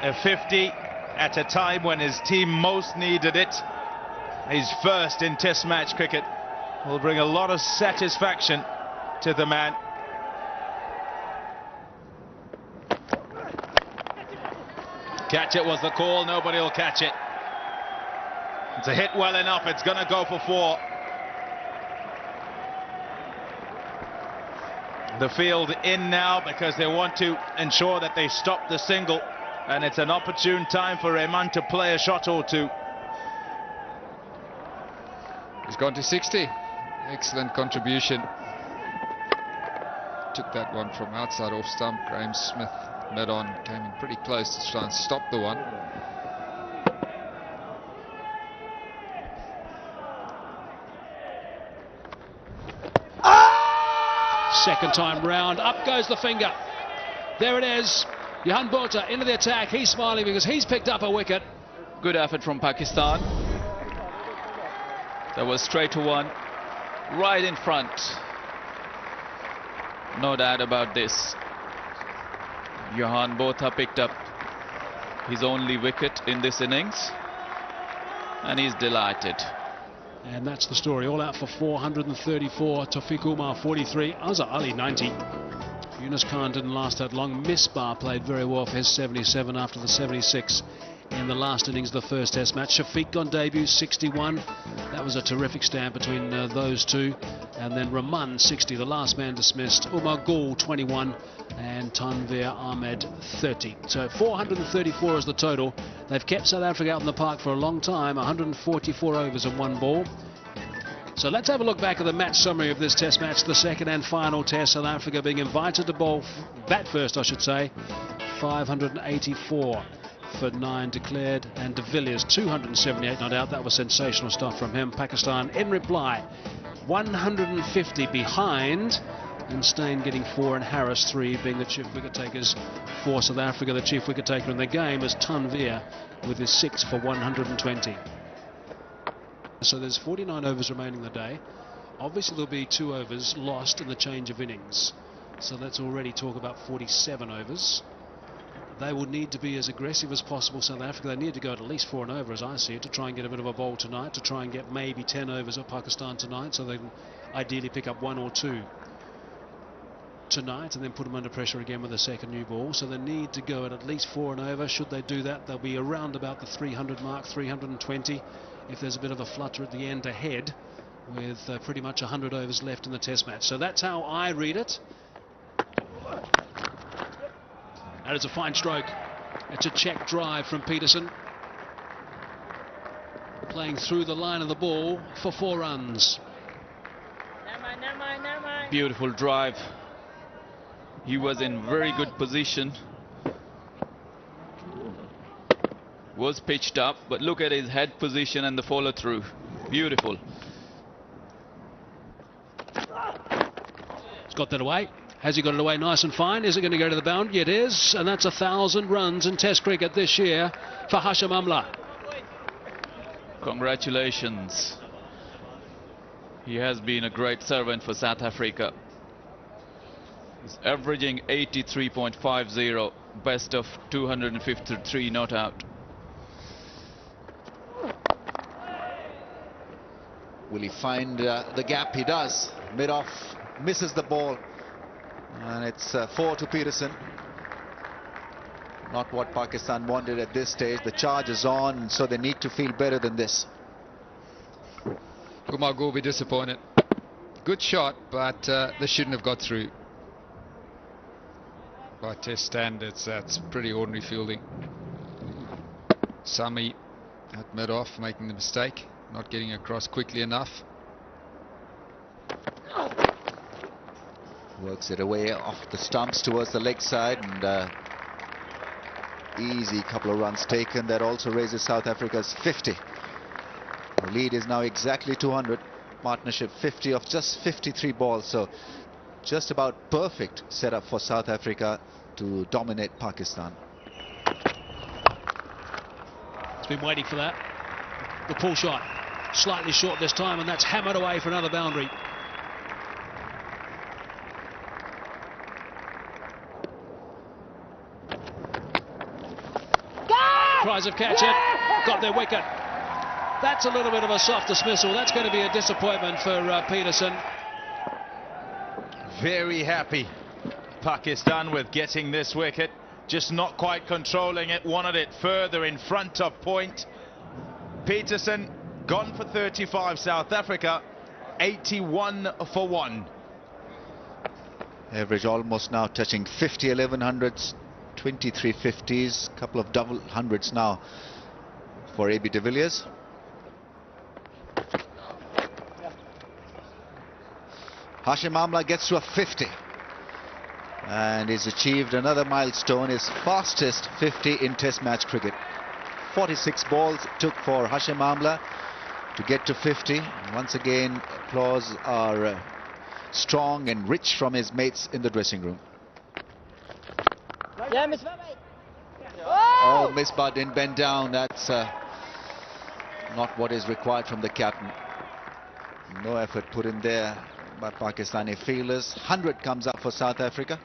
A 50 at a time when his team most needed it. His first in Test match cricket will bring a lot of satisfaction to the man. Catch it was the call, nobody will catch it. It's a hit well enough, it's going to go for 4. The field in now because they want to ensure that they stop the single, and it's an opportune time for Rahman to play a shot or two. He's gone to 60. Excellent contribution. Took that one from outside off stump. Graham Smith mid-on came in pretty close to try and stop the one. Second time round, up goes the finger. There it is. Johan Botha into the attack. He's smiling because he's picked up a wicket. Good effort from Pakistan. That was straight to one, right in front. No doubt about this. Johan Botha picked up his only wicket in this innings, and he's delighted. And that's the story. All out for 434. Tawfiq Umar 43. Azhar Ali 90. Yunus Khan didn't last that long. Misbah played very well for his 77 after the 76 in the last innings of the first Test match. Shafiq on debut 61. That was a terrific stand between those two. And then Rahman 60, the last man dismissed. Umar Gul 21 and Tanvir Ahmed 30. So 434 is the total. They've kept South Africa out in the park for a long time. 144 overs and 1 ball. So let's have a look back at the match summary of this Test match, the second and final Test. South Africa being invited to bat first, I should say. 584 for 9 declared, and de Villiers 278 not out. That was sensational stuff from him. Pakistan in reply 150 behind, and Steyn getting 4 and Harris 3, being the chief wicket takers for South Africa. The chief wicket taker in the game is Tanvir with his 6 for 120. So there's 49 overs remaining in the day. Obviously there'll be 2 overs lost in the change of innings, so let's already talk about 47 overs. They will need to be as aggressive as possible, South Africa. They need to go at least 4 and over, as I see it, to try and get a bit of a bowl tonight, to try and get maybe 10 overs at Pakistan tonight, so they can ideally pick up 1 or 2 tonight and then put them under pressure again with a second new ball. So they need to go at least 4 and over. Should they do that, they'll be around about the 300 mark, 320, if there's a bit of a flutter at the end ahead, with pretty much 100 overs left in the Test match. So that's how I read it. That is a fine stroke. It's a check drive from Peterson, playing through the line of the ball for 4 runs. Beautiful drive. He was in very good position. Was pitched up, but look at his head position and the follow through. Beautiful. He's got that away. Has he got it away nice and fine? Is it going to go to the boundary? It is, and that's 1,000 runs in Test cricket this year for Hashim Amla. Congratulations. He has been a great servant for South Africa. He's averaging 83.50, best of 253 not out. Will he find the gap? He does. Mid-off, misses the ball. And it's 4 to Peterson. Not what Pakistan wanted at this stage. The charge is on, so they need to feel better than this. Umar will be disappointed. Good shot, but they shouldn't have got through. By Test standards, that's pretty ordinary fielding. Sami at mid-off making the mistake, not getting across quickly enough. Works it away off the stumps towards the leg side, and easy couple of runs taken. That also raises South Africa's 50. The lead is now exactly 200. Partnership 50 of just 53 balls, so just about perfect setup for South Africa to dominate Pakistan. It's been waiting for that. The pull shot. Slightly short this time, and that's hammered away for another boundary. Tries of catch it, got their wicket. That's a little bit of a soft dismissal. That's going to be a disappointment for Peterson. Very happy Pakistan with getting this wicket, just not quite controlling it, wanted it further in front of point. Peterson gone for 35, South Africa 81 for 1. Average almost now touching 50, 1100s, 23 50s, couple of double hundreds now for AB de Villiers. Hashim Amla gets to a 50 and he's achieved another milestone, his fastest 50 in Test match cricket. 46 balls it took for Hashim Amla to get to 50. Once again, applause are strong and rich from his mates in the dressing room. Yeah, Misbah. Oh, Misbah didn't bend down. That's not what is required from the captain. No effort put in there by Pakistani fielders. 100 comes up for South Africa.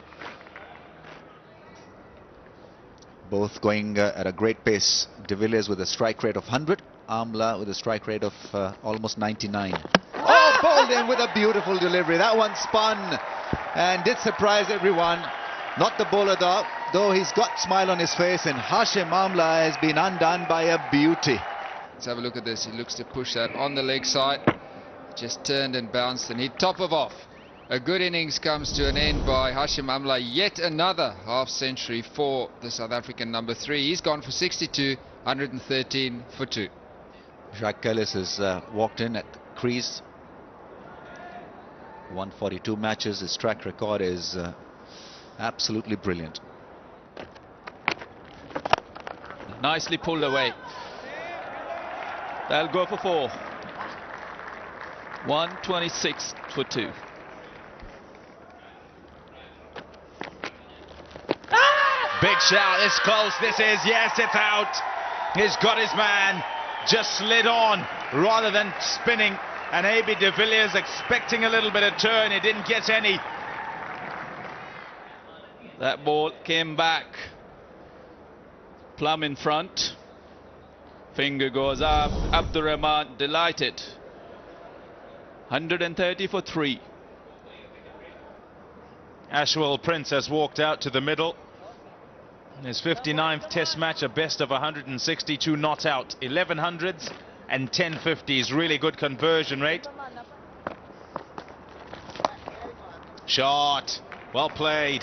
Both going at a great pace. De Villiers with a strike rate of 100. Amla with a strike rate of almost 99. Oh, bowled in with a beautiful delivery. That one spun and did surprise everyone. Not the bowler though he's got smile on his face, and Hashim Amla has been undone by a beauty. Let's have a look at this. He looks to push that on the leg side. Just turned and bounced and hit top of off. A good innings comes to an end by Hashim Amla. Yet another half century for the South African number 3. He's gone for 62, 113 for 2. Jacques Kallis has walked in at the crease. 142 matches. His track record is absolutely brilliant. Nicely pulled away. They'll go for 4. 126 for 2. Big shout, it's close, this is, yes, it's out. He's got his man, just slid on rather than spinning. And AB de Villiers expecting a little bit of turn, he didn't get any. That ball came back plumb in front. Finger goes up. Abdur Rahman delighted. 130 for 3. Ashwell Prince has walked out to the middle. His 59th Test match, a best of 162 not out. 1100s and 1050s, really good conversion rate. Shot, well played.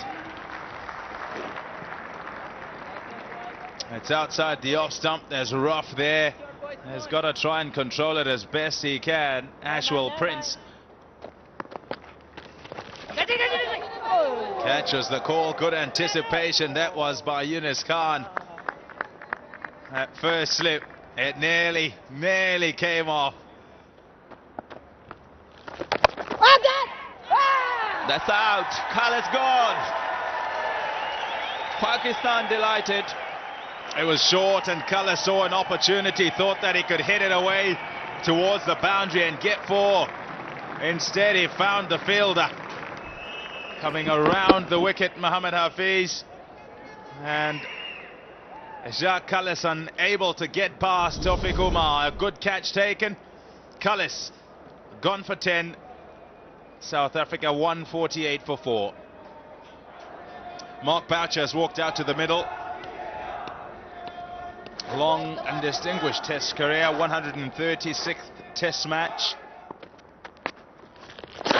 It's outside the off stump, there's rough there. He's got to try and control it as best he can. Ashwell Prince catches the call, good anticipation that was by Yunus Khan. That first slip, it nearly came off. That's out. Kallis gone. Pakistan delighted. It was short and Kallis saw an opportunity, thought that he could hit it away towards the boundary and get 4. Instead he found the fielder coming around the wicket, Mohammad Hafiz, and Jacques Kallis unable to get past Tawfiq Umar. A good catch taken. Kallis gone for 10. South Africa 148 for 4. Mark Boucher has walked out to the middle. Long and distinguished Test career, 136th Test match. 2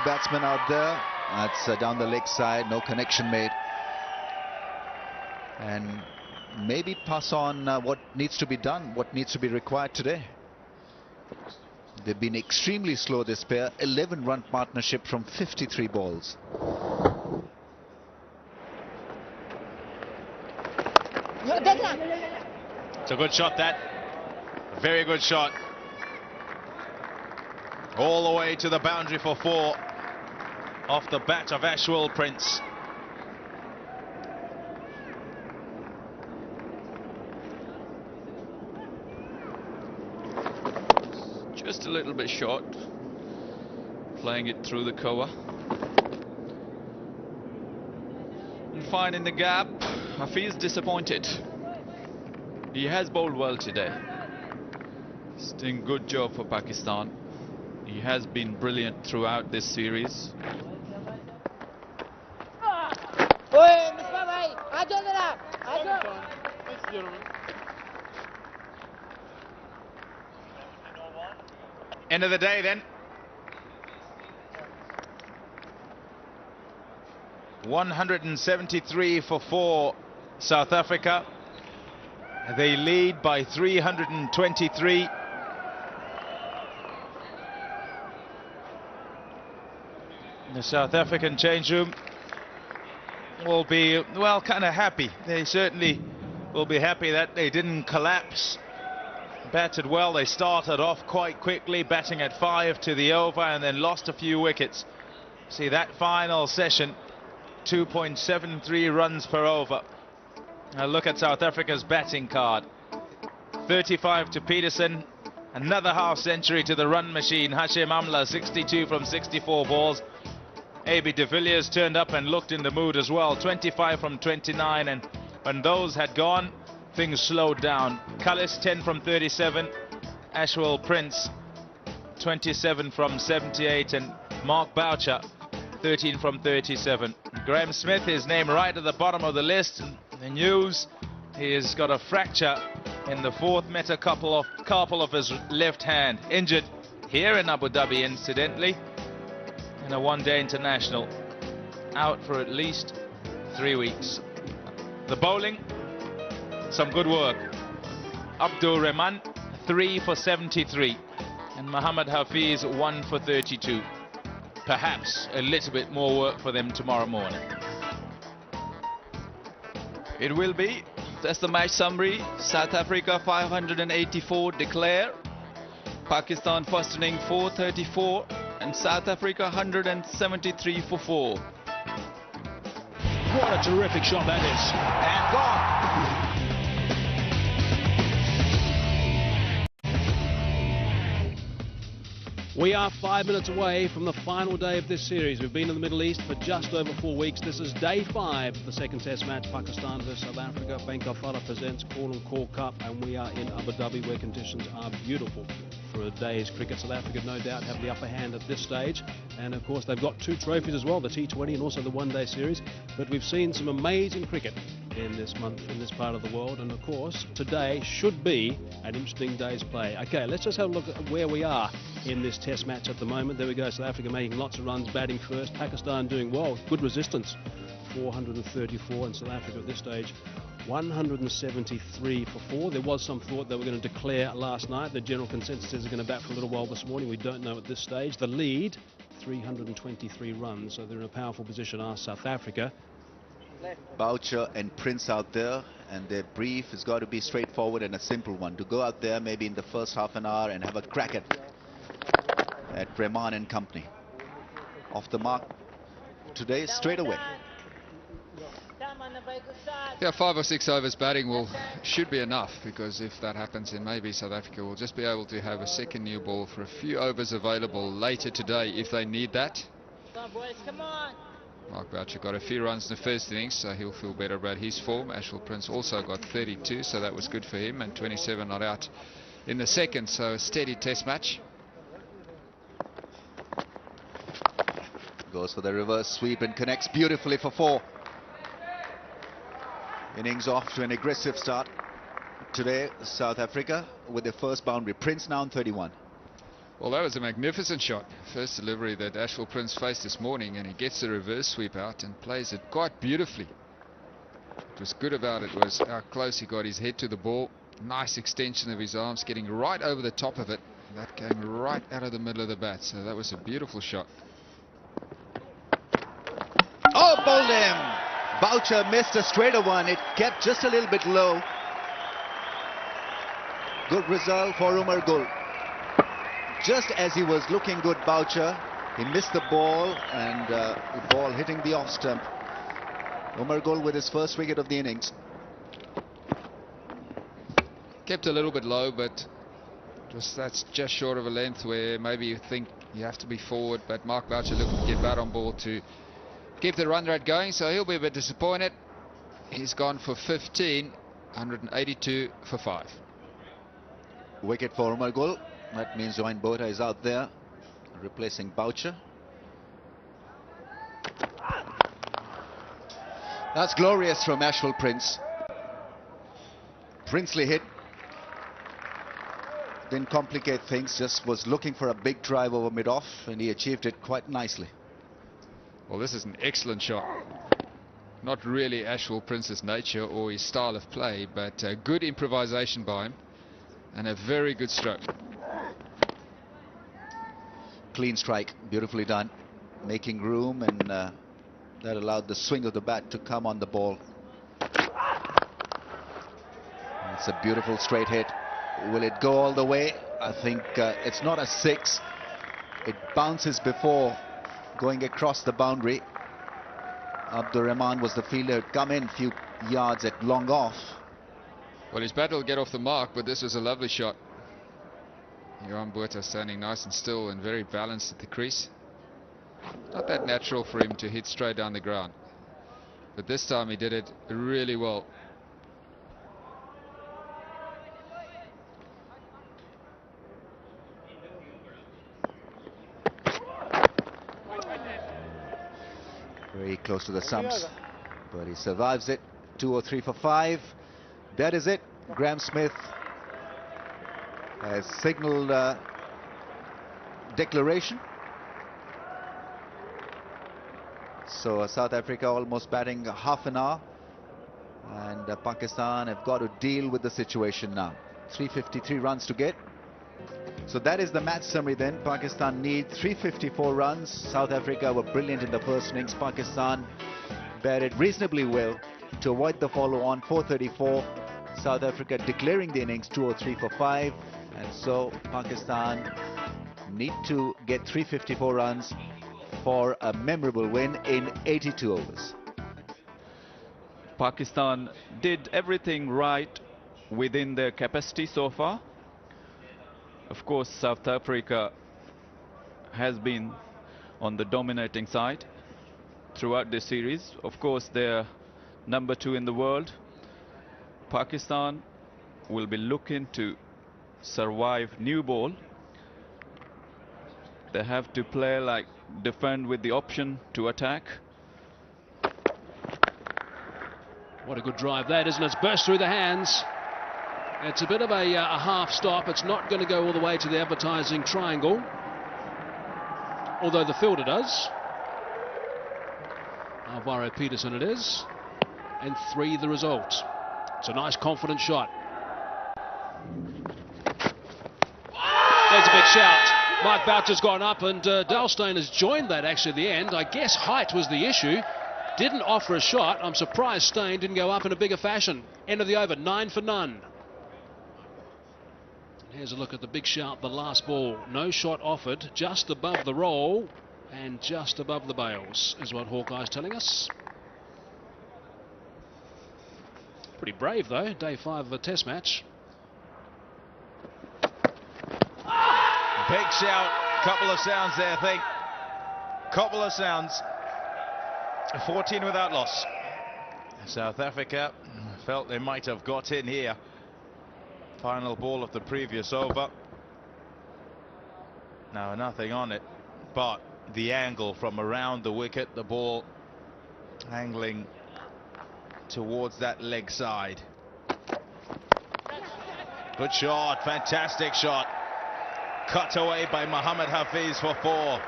batsmen out there. That's down the leg side, no connection made. And maybe pass on what needs to be done, what needs to be required today. They've been extremely slow, this pair. 11-run partnership from 53 balls. It's a good shot, that. Very good shot. All the way to the boundary for 4. Off the bat of Ashwell Prince. a little bit short, playing it through the cover. And finding the gap, Hafeez disappointed. He has bowled well today. He's doing good job for Pakistan. He has been brilliant throughout this series. End of the day then. 173 for 4, South Africa. They lead by 323. The South African change room will be, well, kind of happy. They certainly will be happy that they didn't collapse. Batted well. They started off quite quickly, batting at 5 to the over, and then lost a few wickets. See that final session, 2.73 runs per over. Now look at South Africa's batting card. 35 to Peterson, another half century to the run machine, Hashim Amla, 62 from 64 balls. AB de Villiers turned up and looked in the mood as well, 25 from 29, and when those had gone, things slowed down. Kallis 10 from 37, Ashwell Prince 27 from 78, and Mark Boucher 13 from 37. Graham Smith, his name right at the bottom of the list. The news, he has got a fracture in the 4th metacarpal of his left hand. Injured here in Abu Dhabi, incidentally, in a one-day international. Out for at least 3 weeks. The bowling, some good work. Abdul Rahman 3 for 73, and Mohammad Hafeez 1 for 32. Perhaps a little bit more work for them tomorrow morning. It will be. That's the match summary. South Africa 584 declare. Pakistan first inning 434, and South Africa 173 for 4. What a terrific shot that is. And gone. We are 5 minutes away from the final day of this series. We've been in the Middle East for just over 4 weeks. This is day 5 of the second test match, Pakistan versus South Africa. Bank of Fala presents Call and Call Cup, and we are in Abu Dhabi where conditions are beautiful for a day's cricket. South Africa no doubt have the upper hand at this stage, and of course they've got 2 trophies as well, the T20 and also the one-day series. But we've seen some amazing cricket in this month in this part of the world, and of course today should be an interesting day's play. Okay, let's just have a look at where we are in this test match at the moment. There we go, South Africa making lots of runs, batting first. Pakistan doing well, good resistance, 434, and South Africa at this stage 173 for 4. There was some thought they were going to declare last night. The general consensus is they're going to bat for a little while this morning. We don't know at this stage. The lead, 323 runs, so they're in a powerful position, are South Africa. Boucher and Prince out there, and their brief has got to be straightforward and a simple one. To go out there maybe in the first half an hour and have a crack at Rahman and company. Off the mark today, straight away. Yeah, 5 or 6 overs batting should be enough, because if that happens, then maybe South Africa will just be able to have a second new ball for a few overs available later today if they need that. Come on. Mark Boucher got a few runs in the first innings, so he'll feel better about his form. Ashwell Prince also got 32, so that was good for him, and 27 not out in the second, so a steady test match. Goes for the reverse sweep and connects beautifully for 4. Innings off to an aggressive start today, South Africa, with their first boundary. Prince now on 31. Well, that was a magnificent shot. First delivery that Ashwell Prince faced this morning, and he gets the reverse sweep out and plays it quite beautifully. What was good about it was how close he got his head to the ball. Nice extension of his arms, getting right over the top of it. That came right out of the middle of the bat, so that was a beautiful shot. Oh, bowled him! Boucher missed a straighter one. It kept just a little bit low. Good result for Umar Gul. Just as he was looking good, Boucher, he missed the ball, and the ball hitting the off stump. Umar Gul with his first wicket of the innings. Kept a little bit low, but That's just short of a length where maybe you think you have to be forward, but Mark Boucher looking to get bat on ball to keep the run rate going, so he'll be a bit disappointed. He's gone for 15, 182 for 5. Wicket for Umar. That means Join Botha is out there, replacing Boucher. That's glorious from Ashwell Prince. Princely hit. Didn't complicate things, just was looking for a big drive over mid-off, and he achieved it quite nicely. Well, this is an excellent shot. Not really Ashwell Prince's nature or his style of play, but good improvisation by him and a very good stroke. Clean strike, beautifully done, making room, and that allowed the swing of the bat to come on the ball. It's a beautiful straight hit. Will it go all the way? I think it's not a 6. It bounces before going across the boundary. Abdur Rahman was the fielder who'd come in a few yards at long off. Well, his bat will get off the mark, but this was a lovely shot. Johan Botha standing nice and still and very balanced at the crease. Not that natural for him to hit straight down the ground, but this time he did it really well. Very close to the stumps, but he survives it. 2 or 3 for 5. That is it. Graham Smith has signalled declaration. So South Africa almost batting half an hour, and Pakistan have got to deal with the situation now. 353 runs to get. So that is the match summary then. Pakistan need 354 runs. South Africa were brilliant in the first innings. Pakistan batted reasonably well to avoid the follow-on. 434. South Africa declaring the innings 203 for 5. And so Pakistan need to get 354 runs for a memorable win in 82 overs. Pakistan did everything right within their capacity so far. Of course, South Africa has been on the dominating side throughout this series. Of course, they're number 2 in the world. Pakistan will be looking to survive new ball. They have to play like defend with the option to attack. What a good drive that is, and it's burst through the hands. It's a bit of a half stop. It's not going to go all the way to the advertising triangle, although the fielder does. Alvaro Peterson it is, and 3 the result. It's a nice confident shot. There's a big shout. Mark Boucher's gone up, and Steyn has joined that actually at the end. I guess height was the issue. Didn't offer a shot. I'm surprised Steyn didn't go up in a bigger fashion. End of the over, 9 for none. Here's a look at the big shout, the last ball. No shot offered, just above the roll and just above the bails, is what Hawkeye's telling us. Pretty brave though, day 5 of a test match. Big shout, couple of sounds there, I think. Couple of sounds. 14 without loss. South Africa felt they might have got in here. Final ball of the previous over. Now nothing on it, but the angle from around the wicket, the ball angling towards that leg side. Good shot, fantastic shot. Cut away by Mohammad Hafiz for 4.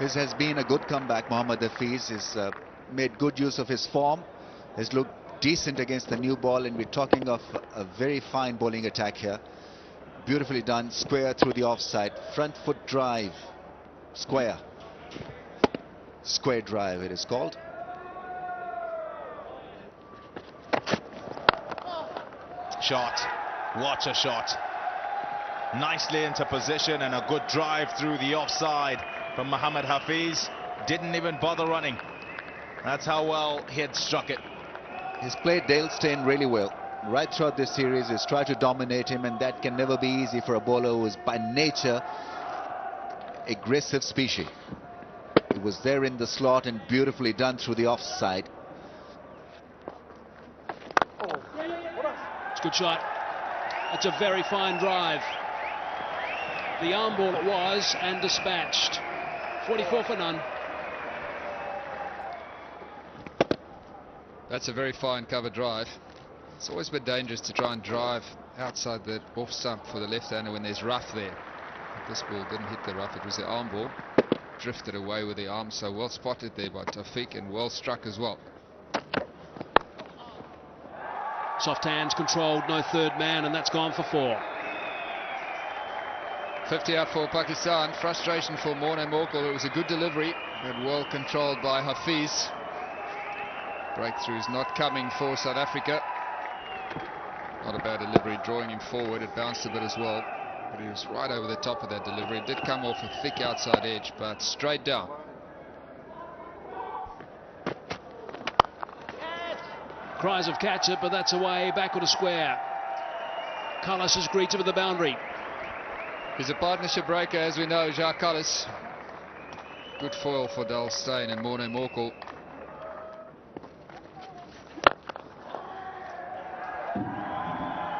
This has been a good comeback. Mohammad Hafiz has made good use of his form. Has looked decent against the new ball, and we're talking of a very fine bowling attack here. Beautifully done, square through the offside. Front foot drive, square. Square drive it is called. Shot, what a shot. Nicely into position, and a good drive through the offside from Mohammad Hafiz. Didn't even bother running. That's how well he had struck it. He's played Dale Steyn really well. right throughout this series is try to dominate him, and that can never be easy for a bowler who is by nature aggressive species. It was there in the slot and beautifully done through the offside. It's a good shot. It's a very fine drive. The arm ball it was, and dispatched. 44 for none. That's a very fine cover drive. It's always been dangerous to try and drive outside the off stump for the left-hander when there's rough there. This ball didn't hit the rough, it was the arm ball. Drifted away with the arm, so well spotted there by Taufik and well struck as well. Soft hands controlled, no third man, and that's gone for 4. 50 out for Pakistan. Frustration for Morne Morkel. It was a good delivery, but well controlled by Hafiz. Breakthroughs not coming for South Africa. Not a bad delivery, drawing him forward. It bounced a bit as well, but he was right over the top of that delivery. It did come off a thick outside edge, but straight down. Cries of catch it, but that's away, backward to square. Kallis is greeted with the boundary. He's a partnership breaker, as we know, Jacques Kallis. Good foil for Dal Steyn and Morne Morkel.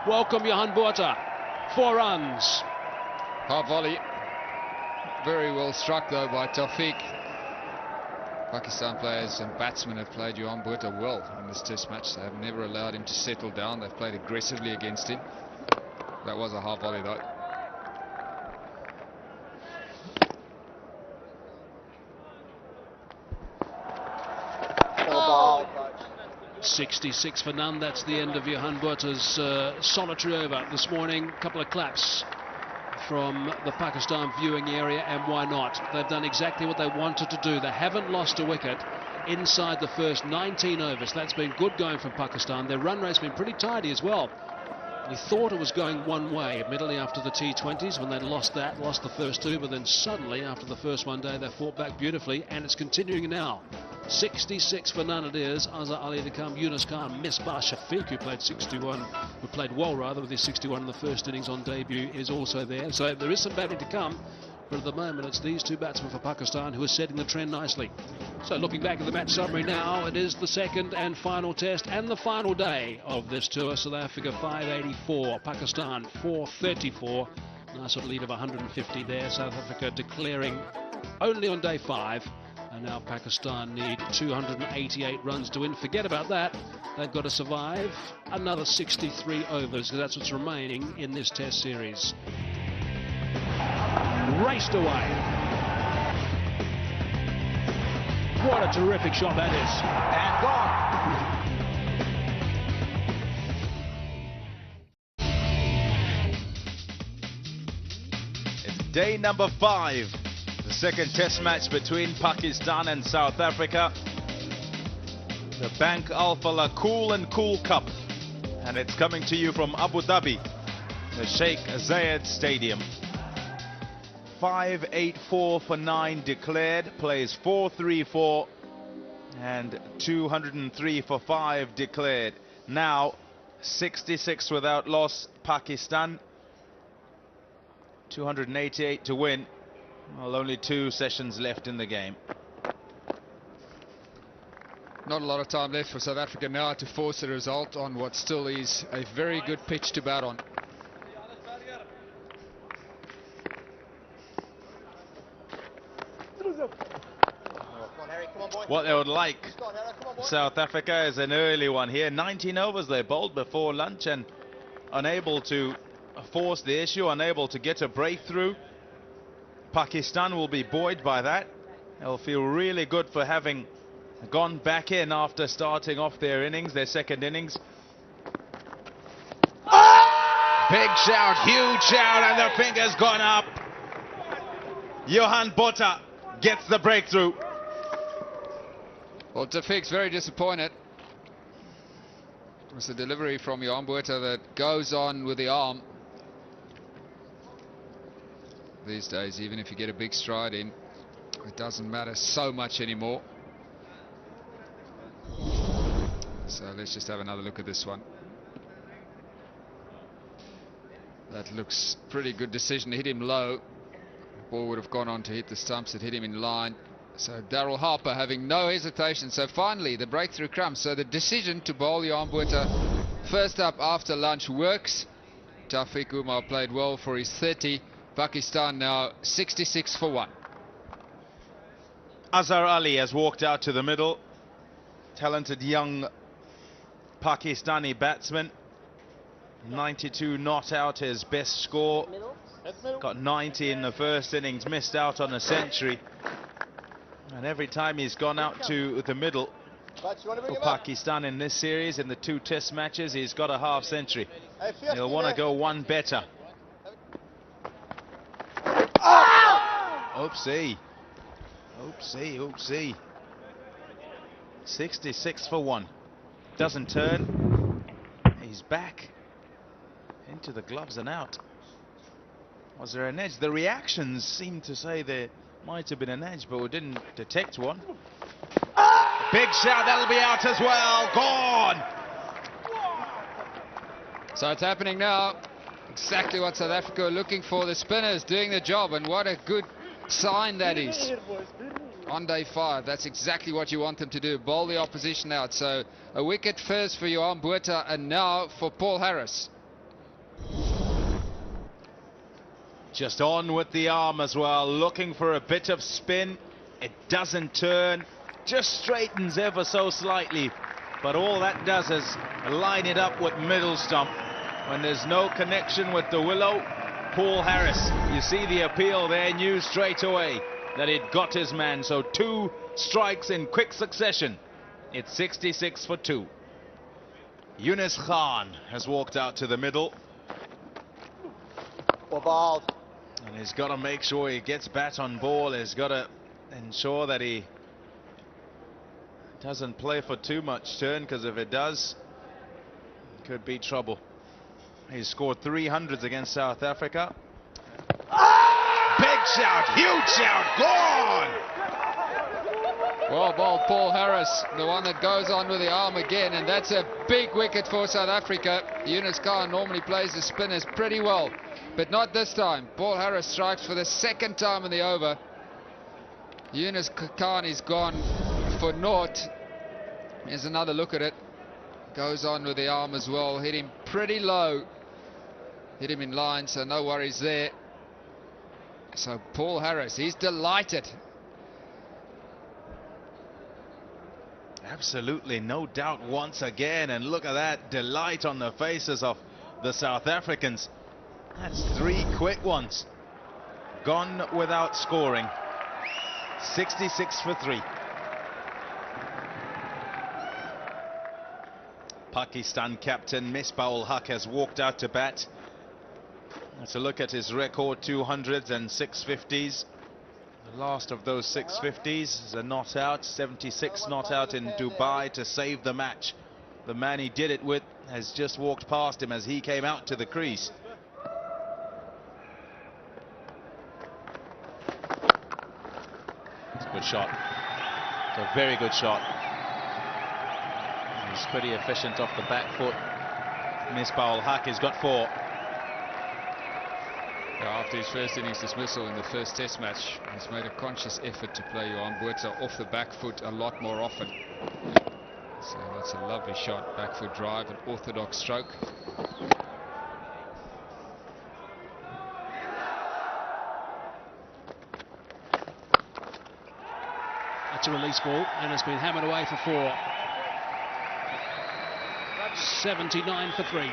Welcome Johan Botha. 4 runs. Half volley. Very well struck though by Taufik. Pakistan players and batsmen have played Johan Botha well in this test match. They have never allowed him to settle down. They've played aggressively against him. That was a half volley though. 66 for none. That's the end of Johan Botha's solitary over this morning. A couple of claps from the Pakistan viewing area, and why not? They've done exactly what they wanted to do. They haven't lost a wicket inside the first 19 overs. That's been good going from Pakistan. Their run rate's been pretty tidy as well. We thought it was going one way, admittedly, after the T20s when they lost the first 2, but then suddenly after the first one day they fought back beautifully, and it's continuing now. 66 for none it is. Azhar Ali to come. Yunus Khan, Misbah Shafiq, who played well rather with his 61 in the first innings on debut, is also there. So there is some batting to come, but at the moment it's these 2 batsmen for Pakistan who are setting the trend nicely. So looking back at the match summary now, it is the second and final test and the final day of this tour. South Africa 584, Pakistan 434. Nice little lead of 150 there. South Africa declaring only on day 5. And now Pakistan need 288 runs to win. Forget about that. They've got to survive another 63 overs, because that's what's remaining in this test series. Raced away. What a terrific shot that is. And gone. It's day number 5. The second test match between Pakistan and South Africa. The Bank Alphala Cool and Cool Cup. And it's coming to you from Abu Dhabi, the Sheikh Zayed Stadium. 584 for 9 declared, plays 434 and 203 for 5 declared. Now 66 without loss, Pakistan. 288 to win. Well, only 2 sessions left in the game. Not a lot of time left for South Africa now to force a result on what still is a very good pitch to bat on. What they would like, South Africa, is an early one here. 19 overs they bowled before lunch, and unable to force the issue, unable to get a breakthrough. Pakistan will be buoyed by that. They'll feel really good for having gone back in after starting off their innings, their second innings. Big shout, huge shout, and the finger's gone up. Johan Botha gets the breakthrough. Well, Taufik's very disappointed. It was a delivery from Johan Botha that goes on with the arm. These days, even if you get a big stride in, it doesn't matter so much anymore. So let's just have another look at this one. That looks pretty good decision. Hit him low. Ball would have gone on to hit the stumps. It hit him in line. So Daryl Harper having no hesitation. So finally the breakthrough comes. So the decision to bowl Johan Botha first up after lunch works. Tawfiq Umar played well for his 30. Pakistan now 66 for 1. Azhar Ali has walked out to the middle. Talented young Pakistani batsman. 92 not out, his best score. Got 90 in the first innings, missed out on a century. And every time he's gone out to the middle for Pakistan in this series, in the 2 test matches, he's got a half century. He'll want to go one better. Oopsie. Oopsie, oopsie. 66 for 1. Doesn't turn. He's back into the gloves and out. Was there an edge? The reactions seem to say there might have been an edge, but we didn't detect one. Big shout, that'll be out as well. Gone. So it's happening now. Exactly what South Africa are looking for. The spinners doing the job, and what a good sign that is. On day 5, that's exactly what you want them to do. Bowl the opposition out. So a wicket first for Johan Botha, and now for Paul Harris. Just on with the arm as well, looking for a bit of spin. It doesn't turn, just straightens ever so slightly. But all that does is line it up with middle stump. When there's no connection with the willow, Paul Harris, you see the appeal there, knew straight away that it got his man. So 2 strikes in quick succession. It's 66 for 2. Yunus Khan has walked out to the middle. And he's got to make sure he gets bat on ball. He's got to ensure that he doesn't play for too much turn, because if it does, it could be trouble. He's scored 300s against South Africa. Big shout, huge shout, gone! Well bowled, Paul Harris, the one that goes on with the arm again, and that's a big wicket for South Africa. Yunus Khan normally plays the spinners pretty well, but not this time. Paul Harris strikes for the 2nd time in the over. Yunus Khan is gone for naught. Here's another look at it. Goes on with the arm as well. Hit him pretty low. Hit him in line, so no worries there. So Paul Harris, he's delighted. Absolutely, no doubt once again. And look at that delight on the faces of the South Africans. That's 3 quick ones. Gone without scoring. 66 for 3. Pakistan captain Misbah-ul-Haq has walked out to bat. Let's look at his record: 200s and 650s. The last of those 650s is a not out, 76 not out in Dubai to save the match. The man he did it with has just walked past him as he came out to the crease. It's a good shot. It's a very good shot. He's pretty efficient off the back foot. Misbah-ul-Haq has got 4. After his first innings dismissal in the first test match, he's made a conscious effort to play Johan Botha off the back foot a lot more often. So that's a lovely shot, back foot drive, an orthodox stroke. That's a release ball, and it's been hammered away for 4. 79 for 3.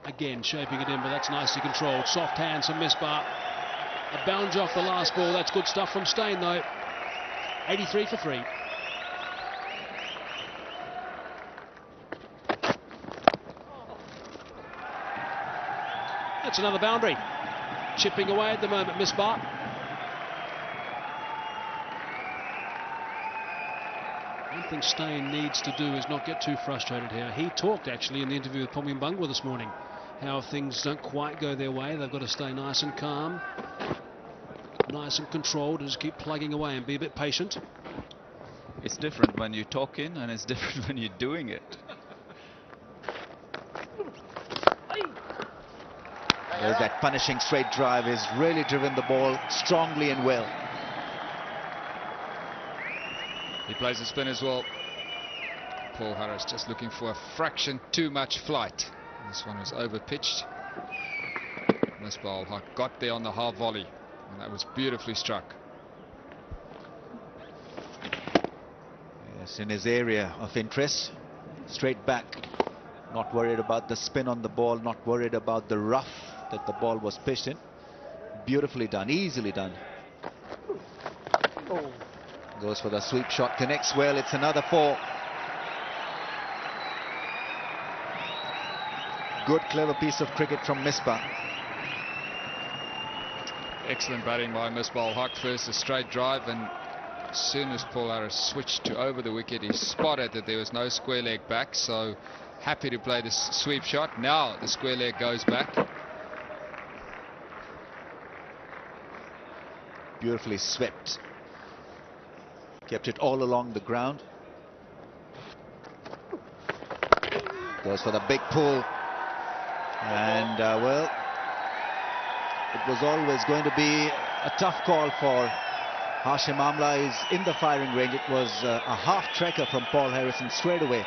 Again, shaping it in, but that's nicely controlled. Soft hands from Misbah. A bounce off the last ball. That's good stuff from Steyn, though. 83 for 3. That's another boundary. Chipping away at the moment, Misbah. One thing Steyn needs to do is not get too frustrated here. He talked actually in the interview with Pommy Mbangwa this morning how things don't quite go their way. They've got to stay nice and calm. nice and controlled and just keep plugging away and be a bit patient. It's different when you're talking and it's different when you're doing it. There's that punishing straight drive. Has really driven the ball strongly and well. He plays the spin as well. Paul Harris just looking for a fraction too much flight. This one was over pitched. Misbah-ul-Haq got there on the half volley, and that was beautifully struck. Yes, in his area of interest, straight back. Not worried about the spin on the ball, not worried about the rough that the ball was pitched in. Beautifully done, easily done. Goes for the sweep shot, connects well. It's another 4. Good, clever piece of cricket from Misbah. Excellent batting by Misbah-ul-Haq. First a straight drive, and as soon as Paul Harris switched to over the wicket, he spotted that there was no square leg back, so happy to play this sweep shot. Now the square leg goes back. Beautifully swept. Kept it all along the ground. Goes for the big pull. And, well, it was always going to be a tough call for Hashim Amla. Is in the firing range. It was a half trekker from Paul Harrison straight away.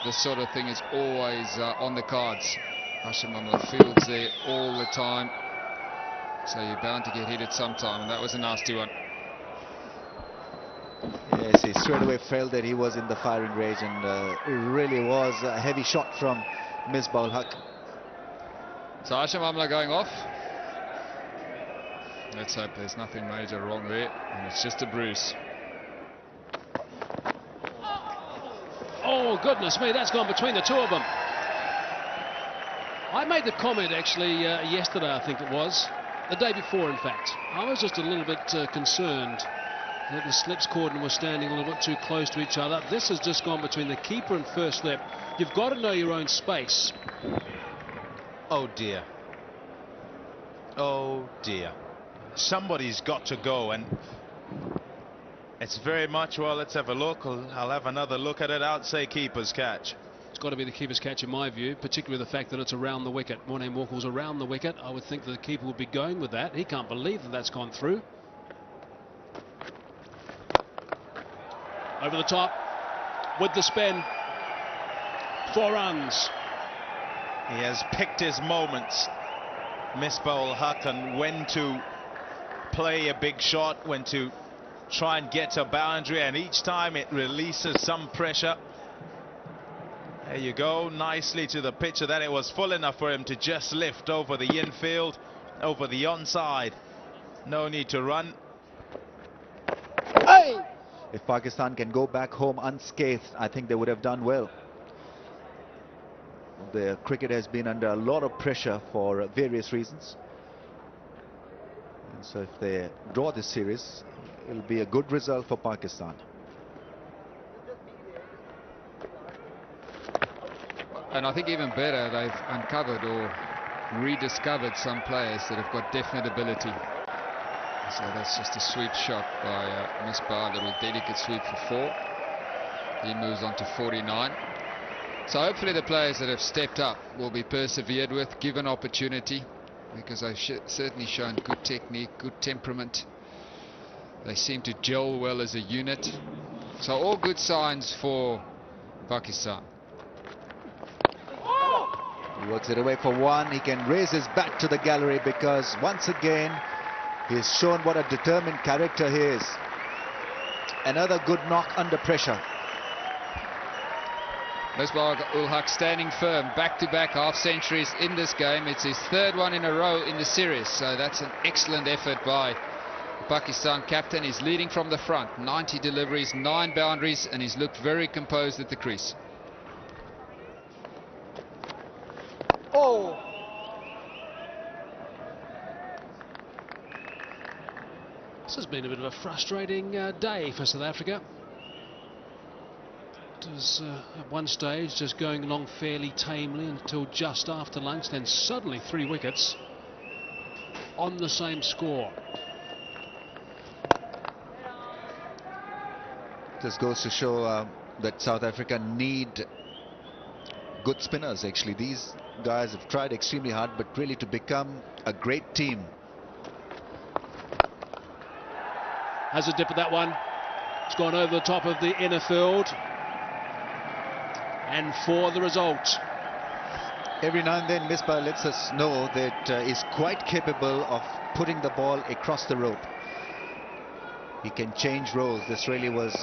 This sort of thing is always on the cards. Hashim Amla fields there all the time, so you're bound to get hit at some time, and that was a nasty one. Yes, he straight away felt that he was in the firing range, and it really was a heavy shot from Misbah-ul-Haq. So Hashim Amla going off. Let's hope there's nothing major wrong there, and it's just a bruise. Oh, goodness me, that's gone between the two of them. I made the comment actually yesterday, I think it was, the day before in fact. I was just a little bit concerned that the slips cordon was standing a little bit too close to each other. This has just gone between the keeper and first slip. You've got to know your own space. Oh dear. Oh dear. Somebody's got to go, and it's very much, well, let's have a look. I'll have another look at it. I'd say keeper's catch. It's got to be the keeper's catch in my view, particularly the fact that it's around the wicket. Morné Morkel's around the wicket. I would think that the keeper would be going with that. He can't believe that that's gone through. Over the top with the spin. 4 runs. He has picked his moments, Misbah-ul-Haq, and when to play a big shot, when to try and get a boundary, and each time it releases some pressure. There you go, nicely to the pitcher. Then it was full enough for him to just lift over the infield, over the onside. No need to run. Hey! If Pakistan can go back home unscathed, I think they would have done well. The cricket has been under a lot of pressure for various reasons. And so if they draw this series, it'll be a good result for Pakistan. And I think even better, they've uncovered or rediscovered some players that have got definite ability. So that's just a sweep shot by Misbah, a little delicate sweep for 4. He moves on to 49. So hopefully the players that have stepped up will be persevered with, given opportunity, because they've certainly shown good technique, good temperament. They seem to gel well as a unit. So all good signs for Pakistan. He works it away for 1. He can raise his bat to the gallery because once again he's shown what a determined character he is. Another good knock under pressure. Misbah-ul-Haq standing firm, back-to-back half-centuries in this game. It's his 3rd one in a row in the series, so that's an excellent effort by the Pakistan captain. He's leading from the front, 90 deliveries, 9 boundaries, and he's looked very composed at the crease. Oh! This has been a bit of a frustrating day for South Africa. It was at one stage just going along fairly tamely until just after lunch, then suddenly 3 wickets. on the same score. This goes to show that South Africa need good spinners. Actually, these guys have tried extremely hard, but really to become a great team. Has a dip at that one. It's gone over the top of the inner field. And for the result. Every now and then Misbah lets us know that he's quite capable of putting the ball across the rope. He can change roles. This really was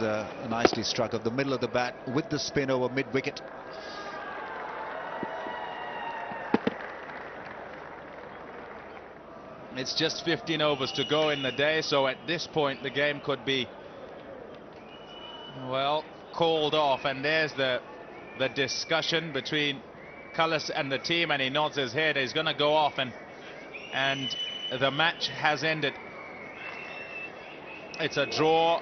nicely struck of the middle of the bat with the spin over mid-wicket. It's just 15 overs to go in the day, so at this point the game could be, well, called off. And there's the discussion between Kallis and the team, and he nods his head. He's going to go off, and the match has ended. It's a draw.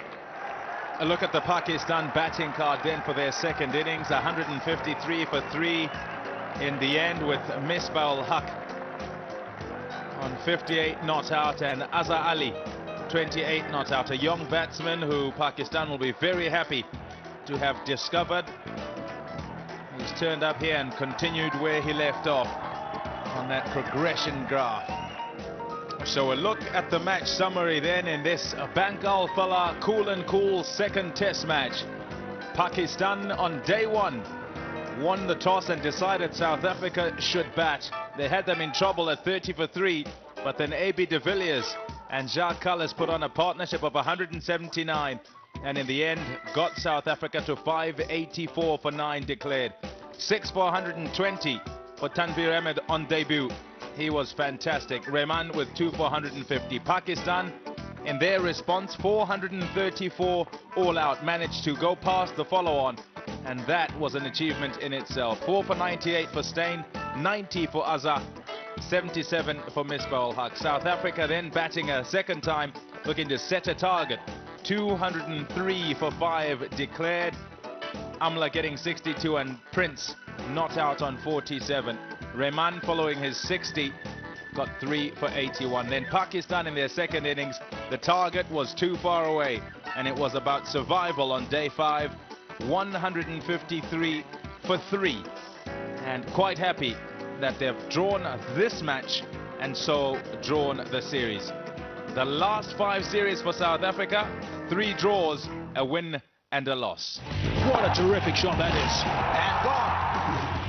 A look at the Pakistan batting card then for their second innings. 153 for 3 in the end, with Misbah-ul-Haq on 58 not out, and Azhar Ali 28 not out. A young batsman who Pakistan will be very happy to have discovered. He's turned up here and continued where he left off on that progression graph. So a look at the match summary then in this Bangal Fala cool and cool second test match. Pakistan on day one won the toss and decided South Africa should bat. They had them in trouble at 30 for 3, but then AB de Villiers and Jacques Kallis put on a partnership of 179, and in the end got South Africa to 584 for 9 declared. 6 for 120 for Tanvir Ahmed on debut. He was fantastic. Rahman with 2 for 150. Pakistan, in their response, 434 all out, managed to go past the follow-on, and that was an achievement in itself. 4 for 98 for Steyn, 90 for Azhar, 77 for Misbah-ul-Haq. South Africa then batting a second time, looking to set a target. 203 for 5 declared. Amla getting 62 and Prince not out on 47. Rahman following his 60 got 3 for 81. Then Pakistan in their second innings, the target was too far away, and it was about survival on day 5. 153 for 3, and quite happy that they've drawn this match and so drawn the series. The last 5 series for South Africa, 3 draws, a win and a loss. What a terrific shot that is. And gone.